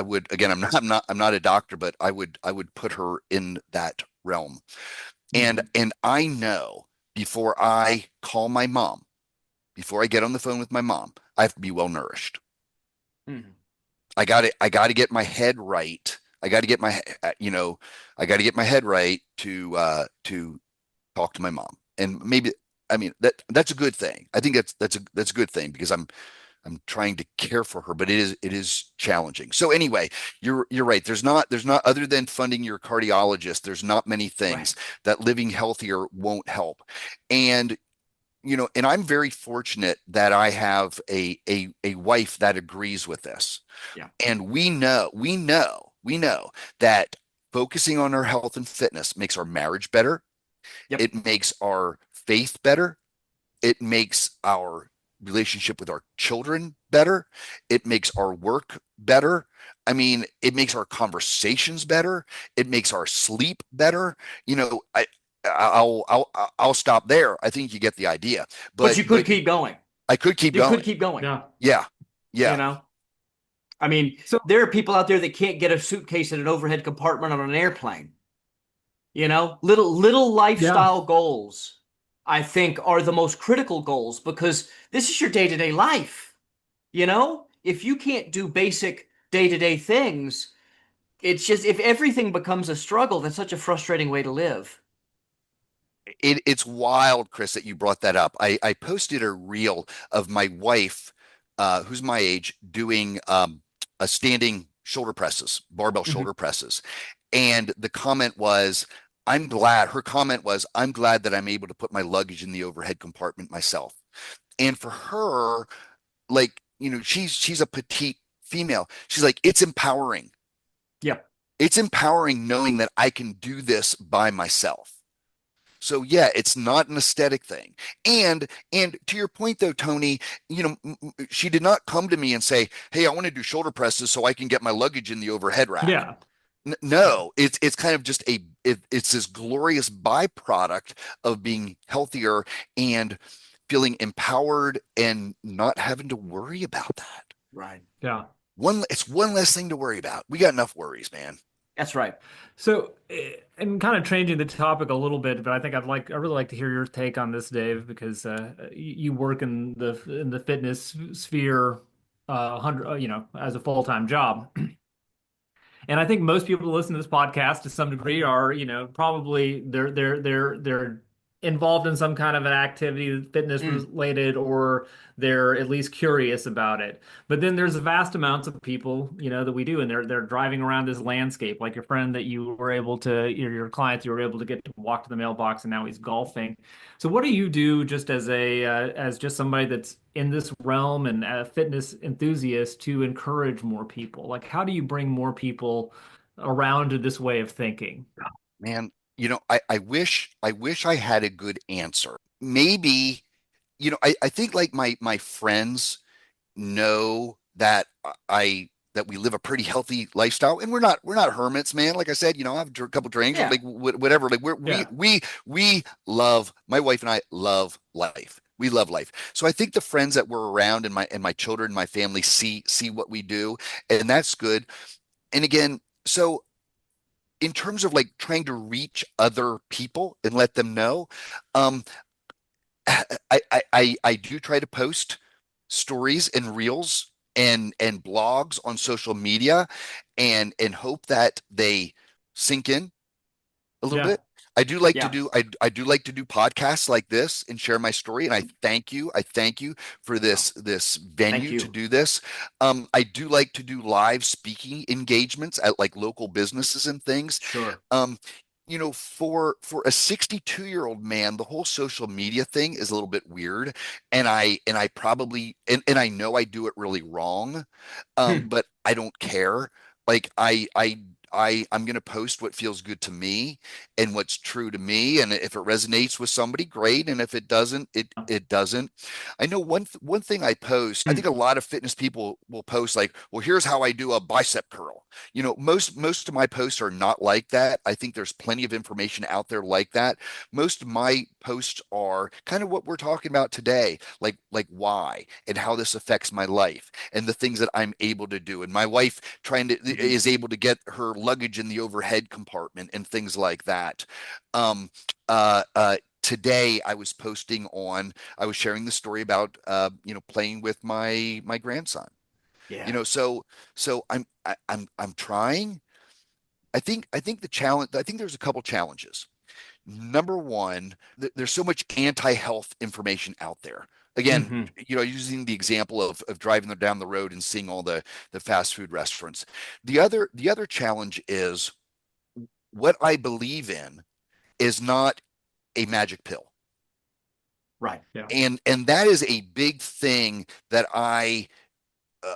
would again I'm not a doctor, but I would put her in that realm. And hmm and I know before I call my mom, before I get on the phone with my mom, I have to be well nourished. Mhm. I got to get my head right. I got to get my I got to get my head right to talk to my mom. And maybe I mean that's a good thing. I think that's a good thing because I'm trying to care for her, but it is challenging. So anyway, you're right. There's not other than funding your cardiologist, there's not many Right. things that living healthier won't help. And and I'm very fortunate that I have a wife that agrees with this. Yeah. And we know that focusing on our health and fitness makes our marriage better. Yep. It makes our faith better. It makes our relationship with our children better. It makes our work better. I mean, it makes our conversations better. It makes our sleep better. You know, I'll stop there. I think you get the idea. But But you could keep going. I could keep You could going. keep going. yeah. Yeah. You Yeah. know? I mean, So there are people out there that can't get a suitcase in an overhead compartment on an airplane. Little yeah, lifestyle goals, I think, are the most critical goals because this is your day-to-day life. If you can't do basic day-to-day things, it's just if everything becomes a struggle, that's such a frustrating way to live. It's wild, Chris, that you brought that up. I posted a reel of my wife, who's my age, doing a standing shoulder presses, barbell Mhm. shoulder presses. And the comment was, her comment was, I'm glad that I'm able to put my luggage in the overhead compartment myself. And for her, like, she's a petite female. She's like, it's empowering. Yeah. It's empowering knowing that I can do this by myself. So yeah, it's not an aesthetic thing. And to your point though, Tony, she did not come to me and say, "Hey, I want to do shoulder presses so I can get my luggage in the overhead rack." yeah. Yeah. No, it's kind of just it's this glorious byproduct of being healthier and feeling empowered and not having to worry about that. Right. Yeah. It's one less thing to worry about. We got enough worries, man. That's right. So, and kind of changing the topic a little bit, but I think I really like to hear your take on this, Dave, because you work in the fitness sphere, hundred, as a full-time job. And I think most people who listen to this podcast to some degree are, probably they're involved in some kind of an activity, fitness Mm. related, or they're at least curious about it. But then there's vast amounts of people, that we do, and they're driving around this landscape, like your friend that you were able to, your clients you were able to get to walk to the mailbox, and now he's golfing. So what do you do just as just somebody that's in this realm and a fitness enthusiast to encourage more people? Like, how do you bring more people around to this way of thinking? Man, I wish I had a good answer. Maybe, I think like my friends know that we live a pretty healthy lifestyle, and we're not hermits, man. Like I said, I have a couple drinks, or Yeah. like whatever. Like Yeah. we love, my wife and I love life. We love life. So I think the friends that we're around, and my children, my family see what we do, and that's good. And again, so in terms of like trying to reach other people and let them know, um, I do try to post stories and reels and blogs on social media, and hope that they sink in a little Yeah. bit. I do like to Yeah. do I do like to do podcasts like this and share my story. And I thank you. I thank you for Oh, this thank venue to you. do this. I do like to do live speaking engagements at like local businesses and things. Sure. Um, for a 62-year-old man, the whole social media thing is a little bit weird. And I probably and I know I do it really wrong. Hmm. But I don't care. Like I'm going to post what feels good to me and what's true to me. And if it resonates with somebody, great. And if it doesn't, it doesn't. I know one thing I post. I think Hmm. a lot of fitness people will post like, well, here's how I do a bicep curl. Most of my posts are not like that. I think there's plenty of information out there like that. Most of my posts are kind of what we're talking about today, like why and how this affects my life and the things that I'm able to do. And my wife trying to Hmm. is able to get her luggage in the overhead compartment and things like that. Um, Today I was sharing the story about playing with my grandson. You Yeah. know, so I'm trying. I think the challenge. I think there's a couple challenges. Number one, there's so much anti-health information out there. Again, Hmm. using the example of driving down the road and seeing all the fast food restaurants. The other challenge is what I believe in is not a magic pill. Right. Yeah. And that is a big thing that I uh,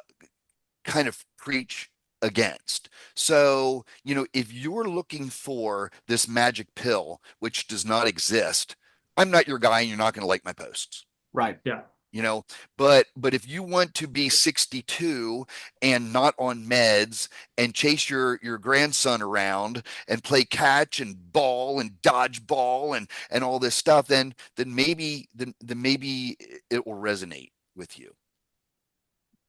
kind of preach against. So, if you're looking for this magic pill, which does not exist, I'm not your guy and you're not going to like my posts. Right. Yeah. You know, but if you want to be 62 and not on meds and chase your grandson around and play catch and ball and dodge ball and all this stuff, then maybe it will resonate with you.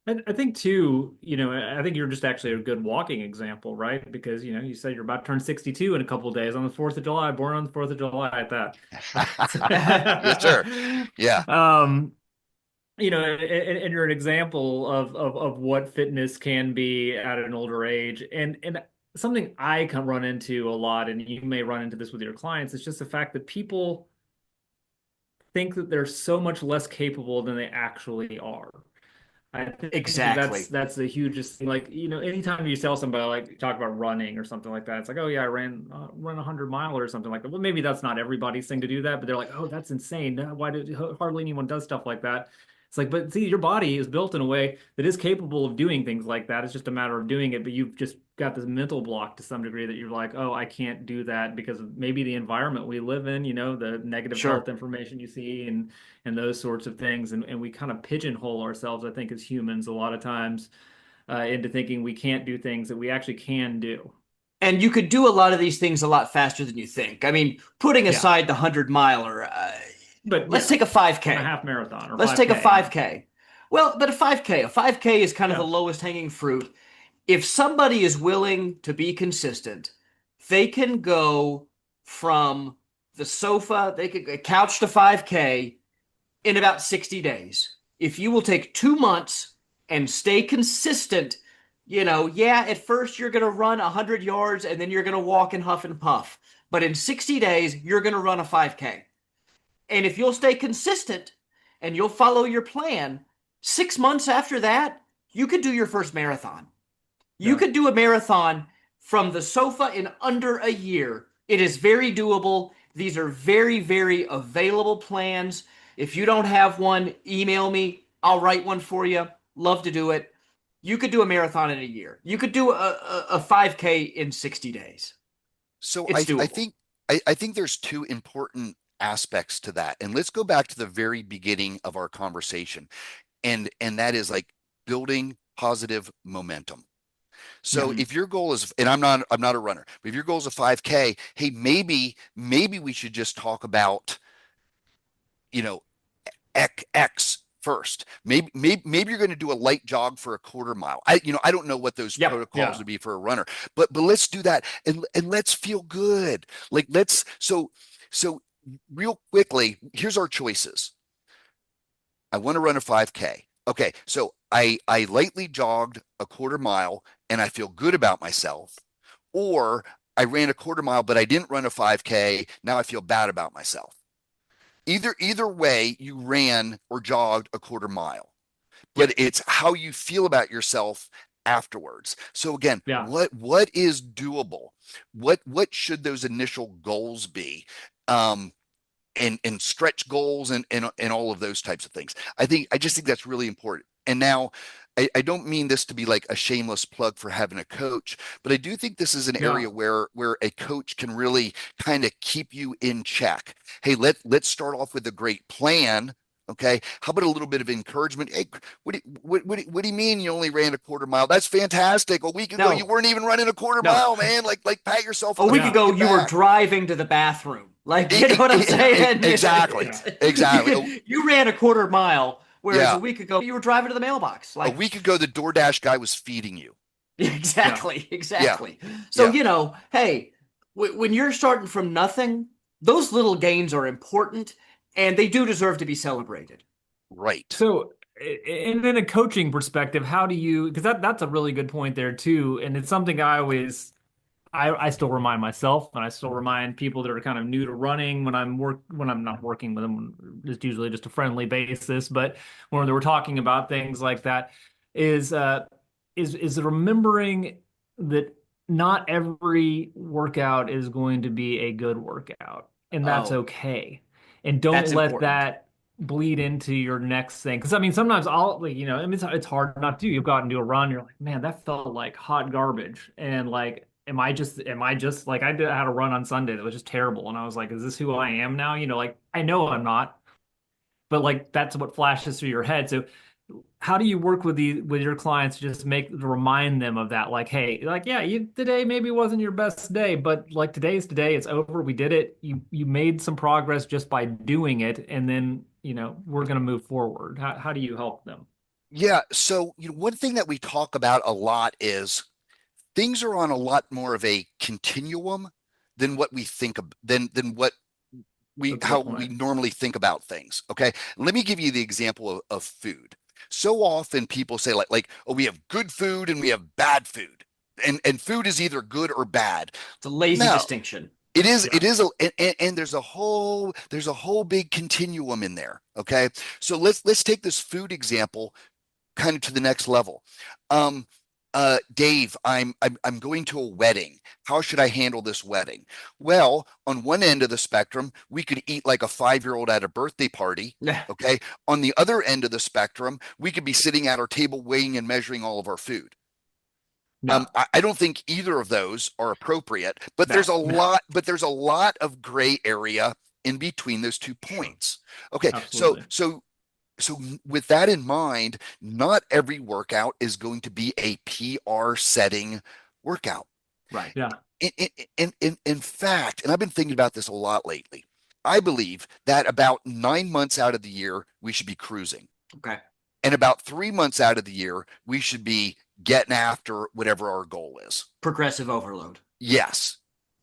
I think too, I think you're just actually a good walking example, right? Because, you said you're about to turn 62 in a couple of days on the 4th of July, born on the 4th of July at Yes, sir. that. Yeah. And you're an example of what fitness can be at an older age. And something I can run into a lot, and you may run into this with your clients, is just the fact that people think that they're so much less capable than they actually are. I think that's Exactly. that's the hugest thing. Like, anytime you tell somebody, like, talk about running or something like that, it's like, oh yeah, I run 100 mile or something like that. Well, maybe that's not everybody's thing to do that, but they're like, oh, that's insane. Why did hardly anyone does stuff like that? It's like, but see, your body is built in a way that is capable of doing things like that. It's just a matter of doing it, but you've just got this mental block to some degree that you're like, oh, I can't do that because of maybe the environment we live in, the negative health Sure. information you see and those sorts of things. And we kind of pigeonhole ourselves, I think, as humans a lot of times into thinking we can't do things that we actually can do. And you could do a lot of these things a lot faster than you think. I mean, putting Yeah. aside the 100 miler, But let's yeah, take a and a 5K. half marathon or Let's take a 5K. 5K. Well, but a 5K is kind of the Yeah. lowest hanging fruit. If somebody is willing to be consistent, they can go from the sofa, they could couch to 5K in about 60 days. If you will take 2 months and stay consistent, yeah, at first you're going to run 100 yards and then you're going to walk and huff and puff. But in 60 days, you're going to run a 5K. And if you'll stay consistent and you'll follow your plan, 6 months after that, you could do your first marathon. You Yeah. could do a marathon from the sofa in under a year. It is very doable. These are very, very available plans. If you don't have one, email me. I'll write one for you. Love to do it. You could do a marathon in a year. You could do a 5K in 60 days. So It's I doable. think I think there's two important aspects to that. And let's go back to the very beginning of our conversation. And that is like building positive momentum. So Mhm. if your goal is, and I'm not a runner, but if your goal is a 5K, hey, maybe we should just talk about, you know, X first. Maybe you're going to do a light jog for a quarter mile. I don't know what those Yep. protocols Yeah. would be for a runner, but let's do that and let's feel good. Like so real quickly, here's our choices. I want to run a 5K. Okay, so I lightly jogged a quarter mile and I feel good about myself, or I ran a quarter mile, but I didn't run a 5K. Now I feel bad about myself. Either way, you ran or jogged a quarter mile, but Yep. it's how you feel about yourself afterwards. So again, Yeah. what is doable? What should those initial goals be? Um, and stretch goals and all of those types of things. I just think that's really important. And now I don't mean this to be like a shameless plug for having a coach, but I do think this is an Yeah. area where a coach can really kind of keep you in check. Hey, let's start off with a great plan. Okay. How about a little bit of encouragement? Hey, what do you mean you only ran a quarter mile? That's fantastic. A week ago, you No, weren't even running a quarter no. mile, man. Like pat yourself A on the week Yeah. ago, freaking you were back. driving to the bathroom. Like, you know what I'm saying? Exactly. Yeah. Exactly. Oh, You ran a quarter mile, whereas a yeah. week ago, you were driving to the mailbox. A Like, week ago, the DoorDash guy was feeding you. Yeah. exactly, Yeah. exactly. So, Yeah. hey, when you're starting from nothing, those little gains are important and they do deserve to be celebrated. Right. So, and then a coaching perspective, how do you, because that's a really good point there too. And it's something I still remind myself, and I still remind people that are kind of new to running when I'm not working with them. It's usually just a friendly basis, but when we're talking about things like that, is uh is remembering that not every workout is going to be a good workout, and that's Oh, okay. And that's don't let important. that bleed into your next thing. Because I mean, sometimes I'll like, I mean, it's hard not to. You've gotten to a run, you're like, man, that felt like hot garbage. And like, am I just like I had a run on Sunday that was just terrible. And I was like, is this who I am now? Like I know I'm not, but like that's what flashes through your head. So how do you work with your clients to just remind them of that? Like, hey, like, yeah, today maybe wasn't your best day, but like today's today, it's over. We did it. You made some progress just by doing it, and then we're gonna move forward. How do you help them? Yeah. So, one thing that we talk about a lot is things are on a lot more of a continuum than what we think of, than what we That's a how good we point. normally think about things. Okay. Let me give you the example of food. So often people say oh, we have good food and we have bad food. And food is either good or bad. It's a lazy No, distinction. it Yeah. is and there's a whole big continuum in there. Okay. So let's take this food example kind of to the next level. Um, Dave, I'm going to a wedding. How should I handle this wedding? Well, on one end of the spectrum, we could eat like a 5-year-old at a birthday party. Okay. On the other end of the spectrum, we could be sitting at our table weighing and measuring all of our food. No, I don't think either of those are appropriate, but No, there's a lot of gray area in between those two sure. points. Okay, so Absolutely. so so with that in mind, not every workout is going to be a PR setting workout. right. Yeah. In fact, and I've been thinking about this a lot lately, I believe that about 9 months out of the year, we should be cruising. Okay. And about 3 months out of the year, we should be getting after whatever our goal is. Progressive overload. Yes.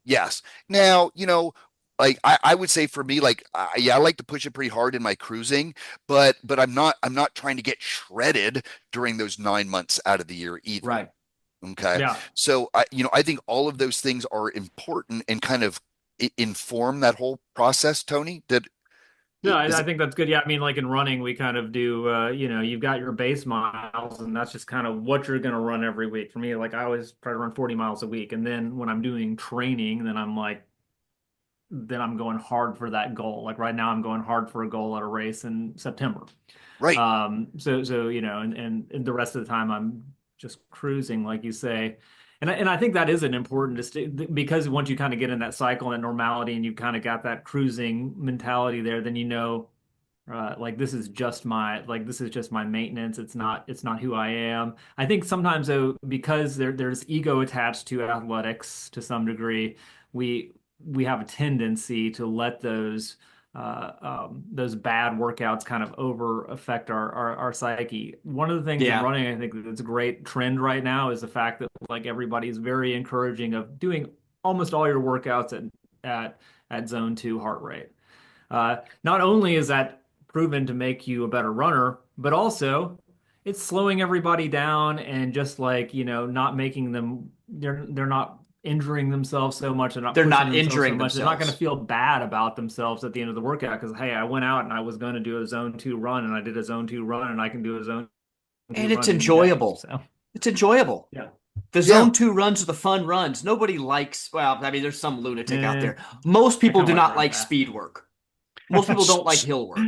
Yes. Now, like I would say for me, like yeah, I like to push it pretty hard in my cruising, but I'm not trying to get shredded during those 9 months out of the year either. Right. Okay. Yeah. So I think all of those things are important and kind of inform that whole process, Tony. That Yeah, I is think that's good. Yeah, I mean, like in running, we kind of do, you've got your base miles, and that's just kind of what you're going to run every week. For me, like I always try to run 40 miles a week. And then when I'm doing training, then I'm going hard for that goal. Like right now, I'm going hard for a goal at a race in September. right. So and the rest of the time I'm just cruising, like you say. And I think that is an important because once you kind of get in that cycle and normality and you kind of got that cruising mentality there, then like this is just my maintenance. It's not who I am. I think sometimes though, because there's ego attached to athletics to some degree, we we have a tendency to let those bad workouts kind of over affect our psyche. One of the things in Yeah. running, I think that's a great trend right now is the fact that like everybody's very encouraging of doing almost all your workouts at zone 2 heart rate. Not only is that proven to make you a better runner, but also it's slowing everybody down and just like, not making them they're not injuring themselves so much and not They're pushing not themselves so injuring much. They're not going to themselves. feel bad about themselves at the end of the workout because, hey, I went out and I was going to do a zone two run and I did a zone two run and I can do a zone two And it's run any day. enjoyable. So, It's enjoyable. yeah. The Yeah. zone two runs are the fun runs. Nobody likes, well, I mean, there's some lunatic out Eh, there. Most I people kind of do like not running like fast. speed work. Most people don't like S- hill work.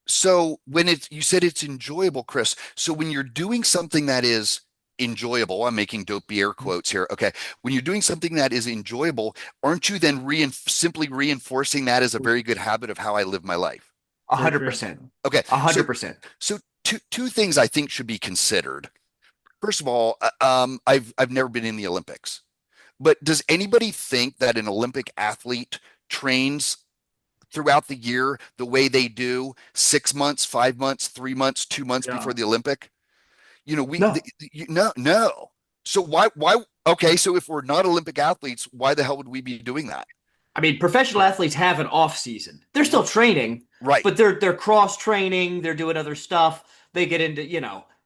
So when you said it's enjoyable, Chris. So when you're doing something that is enjoyable, I'm making dopey air quotes here. Okay. When you're doing something that is enjoyable, aren't you then simply reinforcing that as a very good habit of how I live my life? A Very hundred true. percent. Okay. A So, hundred percent. so two things I think should be considered. First of all, I've never been in the Olympics, but does anybody think that an Olympic athlete trains throughout the year the way they do 6 months, 5 months, 3 months, 2 months before Yeah. the Olympic? You know, No. no, no. So why, okay, so if we're not Olympic athletes, why the hell would we be doing that? I mean, professional Yeah. athletes have an off season. They're still training, Right. but they're cross training. They're doing other stuff. They get into,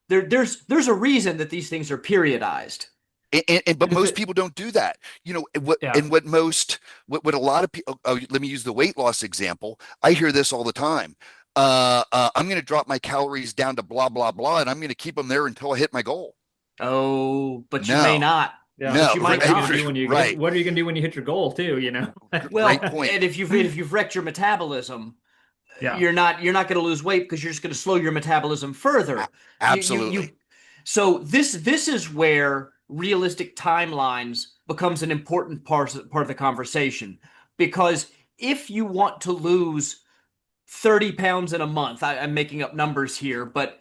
there's a reason that these things are periodized. But And if most it, people don't do that. You know, what Yeah. and what most what a lot of people, let me use the weight loss example. I hear this all the time. I'm going to drop my calories down to blah blah blah, and I'm going to keep them there until I hit my goal. oh, but you may No, not. Yeah. But no, you What might are you gonna not. do when you hit? right. What are you gonna do when you hit your goal too? Great Well, point. and if you've wrecked your metabolism, Yeah. you're not going to lose weight because you're just going to slow your metabolism further. You Absolutely. so this is where realistic timelines becomes an important part of the conversation because if you want to lose 30 pounds in a month, I'm making up numbers here, but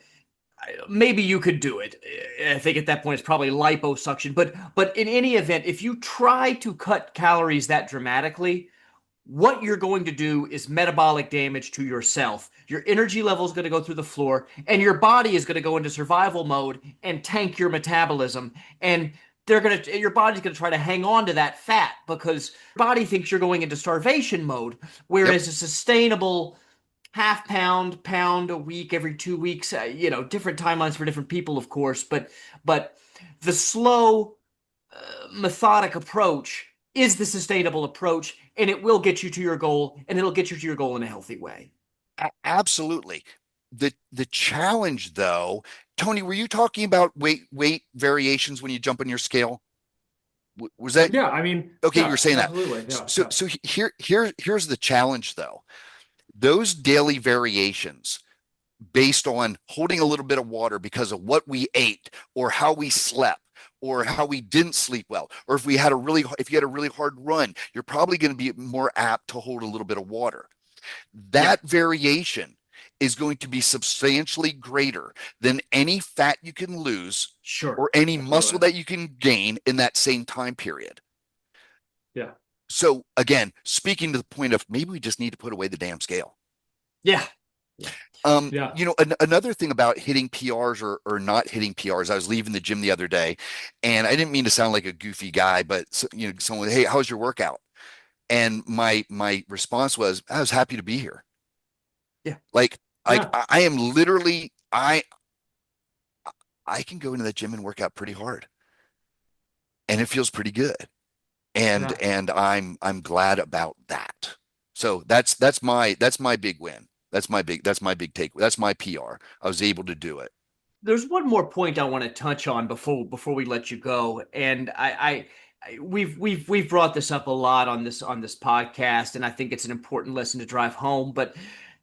maybe you could do it. I think at that point it's probably liposuction, but in any event, if you try to cut calories that dramatically, what you're going to do is metabolic damage to yourself. Your energy level is going to go through the floor, and your body is going to go into survival mode and tank your metabolism. And your body's going to try to hang on to that fat because your body thinks you're going into starvation mode. Yep. Whereas a sustainable half pound, pound a week, every 2 weeks, different timelines for different people, of course, but the slow methodic approach is the sustainable approach, and it will get you to your goal, and it'll get you to your goal in a healthy way. Absolutely. The challenge though, Tony, were you talking about weight variations when you jump on your scale? Was that Yeah. I mean, okay? You were yeah, saying that. absolutely. Yeah. So Yeah. here's the challenge though. Those daily variations based on holding a little bit of water because of what we ate or how we slept or how we didn't sleep well, or if you had a really hard run, you're probably going to be more apt to hold a little bit of water. Yep. That variation is going to be substantially greater than any fat you can lose Sure. or any muscle Absolutely. that you can gain in that same time period. Yeah. So again, speaking to the point of maybe we just need to put away the damn scale. Yeah. Yeah. Another thing about hitting PRs or not hitting PRs, I was leaving the gym the other day, and I didn't mean to sound like a goofy guy, but someone, hey, how's your workout? And my response was, I was happy to be here. Yeah. Like, Yeah. I am literally, I can go into that gym and work out pretty hard, and it feels pretty good, and Yeah. I'm glad about that. So that's my big win. That's my big take. That's my PR. I was able to do it. There's one more point I want to touch on before we let you go, and we've brought this up a lot on this podcast, and I think it's an important lesson to drive home. But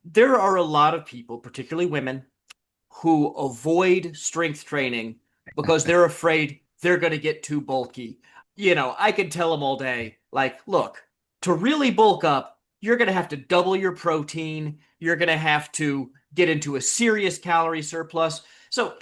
there are a lot of people, particularly women, who avoid strength training because they're afraid they're going to get too bulky. I could tell them all day, like, look, to really bulk up, you're going to have to double your protein. You're going to have to get into a serious calorie surplus. So,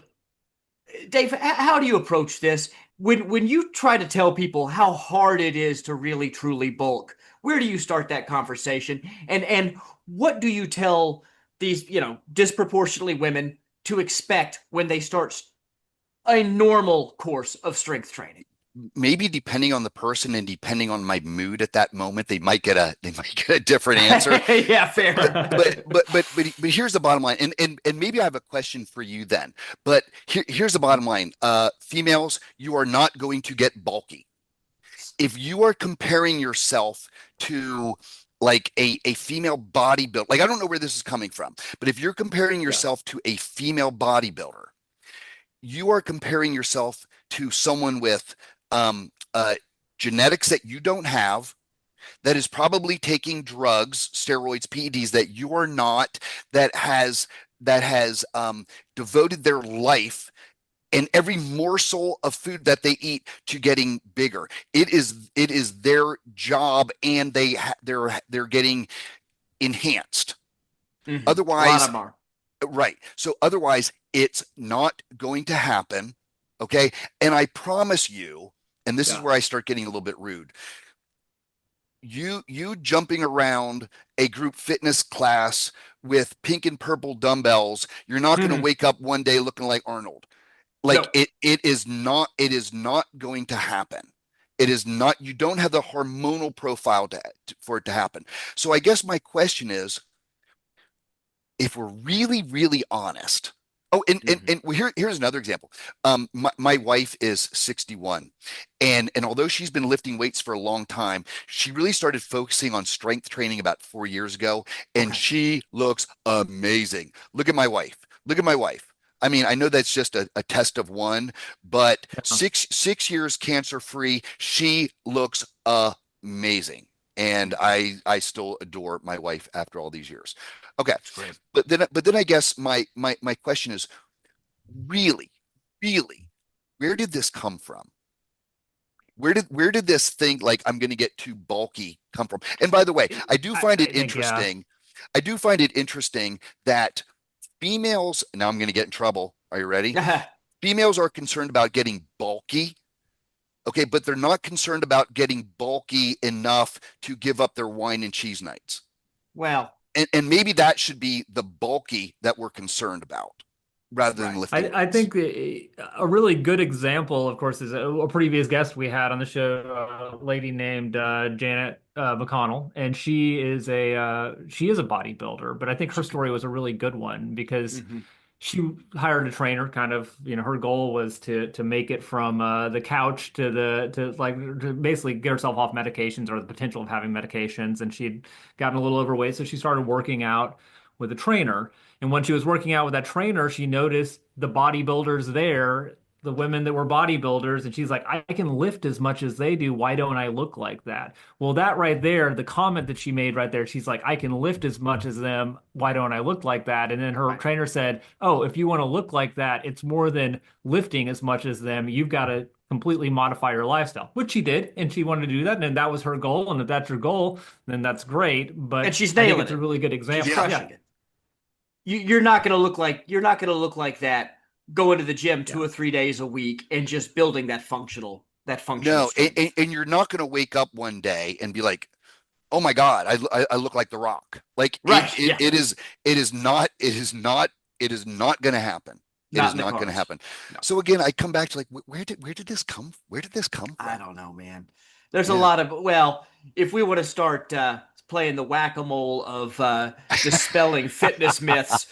Dave, how do you approach this? When you try to tell people how hard it is to really truly bulk, where do you start that conversation? And what do you tell these, disproportionately women to expect when they start a normal course of strength training? Maybe depending on the person and depending on my mood at that moment, they might get a different answer. Yeah, But fair. but here's the bottom line, and maybe I have a question for you then. But here's the bottom line: females, you are not going to get bulky. if you are comparing yourself to like a female bodybuilder, like I don't know where this is coming from, but if you're comparing Yeah. yourself to a female bodybuilder, you are comparing yourself to someone with genetics that you don't have, that is probably taking drugs, steroids, PEDs that you are not, that has devoted their life and every morsel of food that they eat to getting bigger. It is their job, and they're getting enhanced. A lot of Otherwise, them are. right. So otherwise, it's not going to happen. Okay. And I promise you, and this is Yeah. where I start getting a little bit rude. You jumping around a group fitness class with pink and purple dumbbells, you're not going to Hmm. wake up one day looking like Arnold. Like No. it is not going to happen. It is not, you don't have the hormonal profile for it to happen. So I guess my question is, if we're really, really honest. Oh, Hmm. and here's another example. My wife is 61, and although she's been lifting weights for a long time, she really started focusing on strength training about 4 years ago, and Okay. she looks amazing. Look at my wife. Look at my wife. I mean, I know that's just a test of one, but Yeah, six years cancer free. She looks amazing, and Hmm. I still adore my wife after all these years. Okay, It's great. but then I guess my question is, really, really, where did this come from? Where did this thing, like I'm going to get too bulky, come from? And by the way, I do find it I think, yeah. interesting. I do find it interesting that females, now I'm going to get in trouble. Are you ready? Females are concerned about getting bulky. Okay, but they're not concerned about getting bulky enough to give up their wine and cheese nights. Well, And maybe that should be the bulky that we're concerned about rather than right. lifting I weights. think a really good example, of course, is a previous guest we had on the show, a lady named Janet McConnell, and she is a bodybuilder, but I think her story was a really good one because Hmm. she hired a trainer. Kind of, her goal was to make it from the couch to to basically get herself off medications or the potential of having medications, and she'd gotten a little overweight, so she started working out with a trainer. And when she was working out with that trainer, she noticed the bodybuilders there, the women that were bodybuilders, and she's like, I can lift as much as they do. Why don't I look like that? Well, that right there, the comment that she made right there, she's like, I can lift as much as them. Why don't I look like that? And then her Right. trainer said, Oh, if you want to look like that, it's more than lifting as much as them. You've got to completely modify your lifestyle, which she did. And she wanted to do that. And that was her goal. And if that's your goal, then that's great. And But she's I think nailing it's a it. really good She's example. Yeah. Yeah. crushing it. You're not gonna look like that going to the gym Yeah. 2 or 3 days a week and just building that functional No, strength. and you're not going to wake up one day and be like, "Oh my God, I look like The Rock." Like it Right. it, Yeah. it is it is not going to happen. It Not is in the not going to cards. happen. No. So again, I come back to like, where did this come I from? don't know, man. There's a Yeah. lot of, well, if we want to start playing the whack-a-mole of dispelling fitness myths,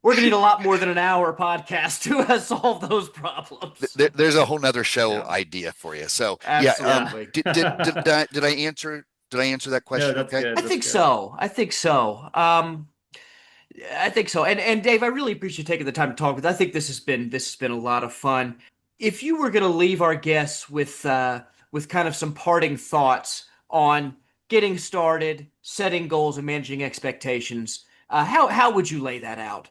we're gonna need a lot more than an hour podcast to solve those problems. There's a whole nother show Yeah, idea for you. So yeah, Yeah. absolutely. did I answer that No, question that's okay? I good. That's think good. so. I think so. I think so. And Dave, I really appreciate you taking the time to talk with. I think this has been a lot of fun. If you were going to leave our guests with kind of some parting thoughts on getting started, setting goals, and managing expectations, how would you lay that out?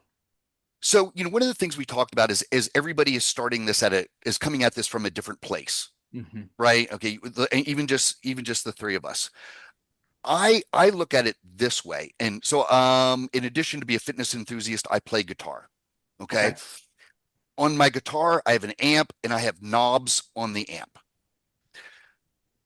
So, one of the things we talked about is everybody is starting this is coming at this from a different place, Hmm. right? Okay, even just the three of us. I look at it this way. And so in addition to be a fitness enthusiast, I play guitar. Okay. Okay. On my guitar, I have an amp and I have knobs on the amp.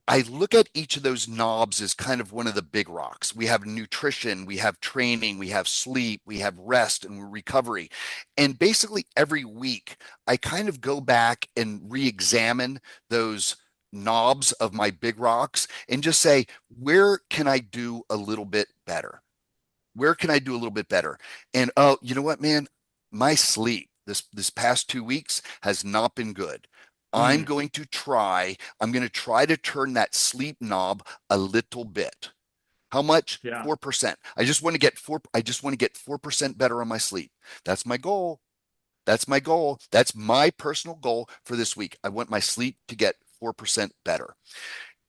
I look at each of those knobs as kind of one of the big rocks. We have nutrition, we have training, we have sleep, we have rest and recovery. And basically every week, I kind of go back and re-examine those knobs of my big rocks and just say, where can I do a little bit better? Where can I do a little bit better? And oh, you know what, man? My sleep this past 2 weeks has not been good. I'm Mm. going to try, I'm going to try to turn that sleep knob a little bit. How much? Yeah. 4%. I just want to get 4% better on my sleep. That's my goal. That's my goal. That's my personal goal for this week. I want my sleep to get 4% better.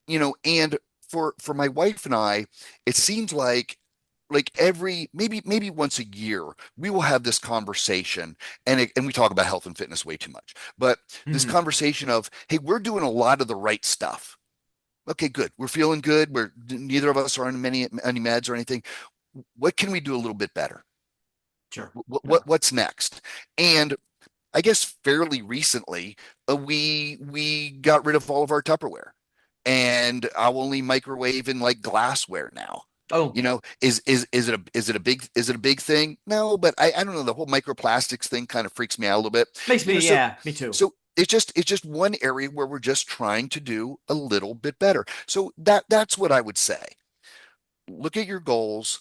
And for my wife and I, it seems like every maybe once a year we will have this conversation, and we talk about health and fitness way too much, but this Mhm. conversation of, hey, we're doing a lot of the right stuff. Okay, good. We're feeling good. We're neither of us are on any meds or anything. What can we do a little bit better? Sure. Yeah. What's next? And I guess fairly recently, we got rid of all of our Tupperware, and I'll only microwave in like glassware now. Oh, Is it a big thing? No, but I don't know. The whole microplastics thing kind of freaks me out a little bit. makes me, So yeah, me too. so it's just one area where we're just trying to do a little bit better. So that's what I would say. Look at your goals.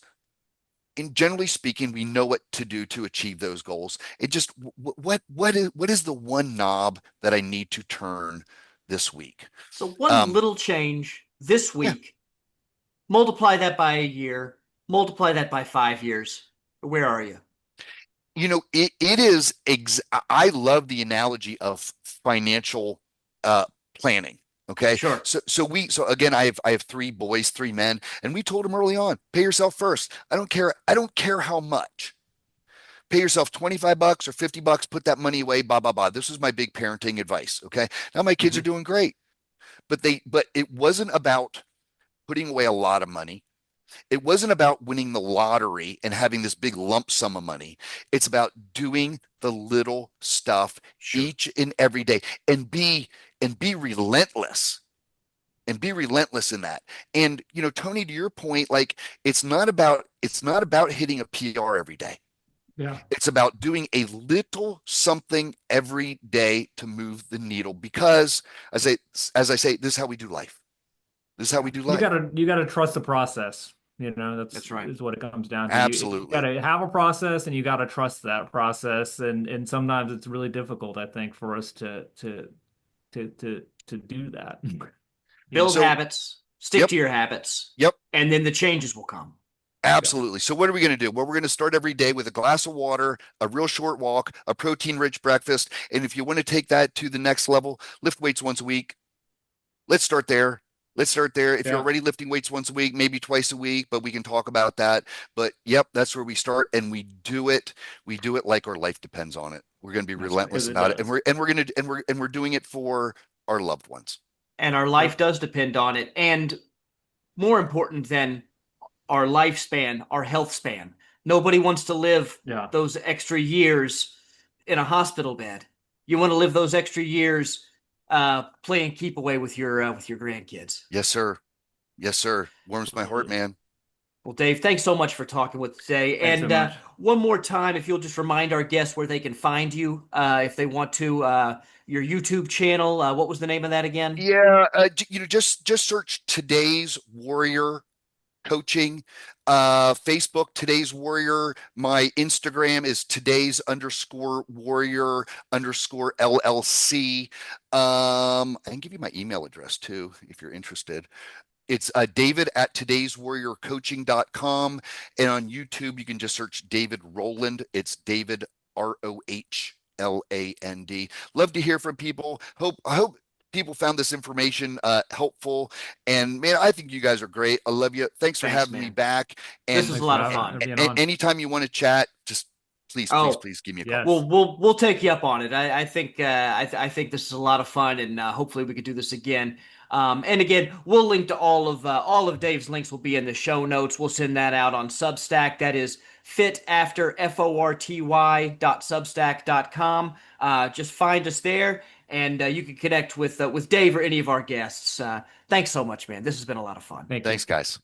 And generally speaking, we know what to do to achieve those goals. It just what is the one knob that I need to turn this week? So one Um, little change this yeah, week, multiply that by a year, multiply that by 5 years. Where are you? it is I love the analogy of financial uh planning. Okay. Sure. So again, I have three boys, three men, and we told them early on, pay yourself first. I don't care how much. Pay yourself $25 or $50, put that money away, blah, blah, blah. This was my big parenting advice. Okay. Now my kids are Hmm. doing great, but it wasn't about putting away a lot of money. It wasn't about winning the lottery and having this big lump sum of money. It's about doing the little stuff Sure. each and every day, and be relentless, and be relentless in that. And Tony, to your point, like it's not about hitting a PR every day. Yeah. It's about doing a little something every day to move the needle, because as I say, this is how we do life. This is how Yeah, we do You life. gotta trust the process. That's that's right. is what it comes down to. You Absolutely. gotta have a process and you gotta trust that process. And sometimes it's really difficult, I think, for us to do that. Build So, habits, stick yep, to your habits, yep. and then the changes will come. Yeah. Absolutely. So what are we going to do? Well, we're going to start every day with a glass of water, a real short walk, a protein-rich breakfast. And if you want to take that to the next level, lift weights once a week. Let's start there. Let's start there. If you're Yeah. already lifting weights once a week, maybe twice a week, but we can talk about that. But yep, that's where we start, and we do it. We do it like our life depends on it. We're going to be That's right. relentless Because it about it, and does. we're going to and we're doing it for our loved ones. And our Yep. life does depend on it. And more important than our lifespan, our health span. Nobody wants to live Yeah. those extra years in a hospital bed. You want to live those extra years playing keep away with your grandkids. Yes, sir. Yes, sir. Warms my heart, Absolutely. man. Well, Dave, thanks so much for talking with us today. Thanks so And much. one more time, if you'll just remind our guests where they can find you, if they want to, your YouTube channel. What was the name of that again? Yeah, just search Today's Warrior Coaching. Facebook, Today's Warrior. My Instagram is today's underscore warrior underscore LLC. I can give you my email address too if you're interested. It's David at today'swarriorcoaching.com. And on YouTube, you can just search David Rohland. It's David Rohland. Love to hear from people. I hope people found this information helpful. And man, I think you guys are great. I love you. Thanks for Thanks, having me man. back. This And was a Thanks for lot of having fun. being on. anytime you want to chat, just please, please, Oh, please give me a call. Yes. we'll take you up on it. I think I think this is a lot of fun, and hopefully we could do this again. And again, we'll link to all of Dave's links will be in the show notes. We'll send that out on Substack. That is forty.substack.com. Just find us there, and you can connect with Dave or any of our guests. Thanks so much, man. This has been a lot of fun. Thank you. Thanks, guys.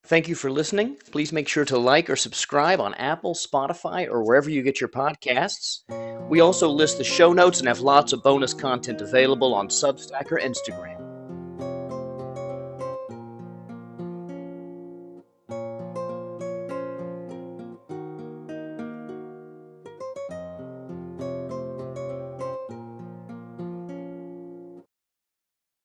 Thank you for listening. Please make sure to like or subscribe on Apple, Spotify, or wherever you get your podcasts. We also list the show notes and have lots of bonus content available on Substack or Instagram.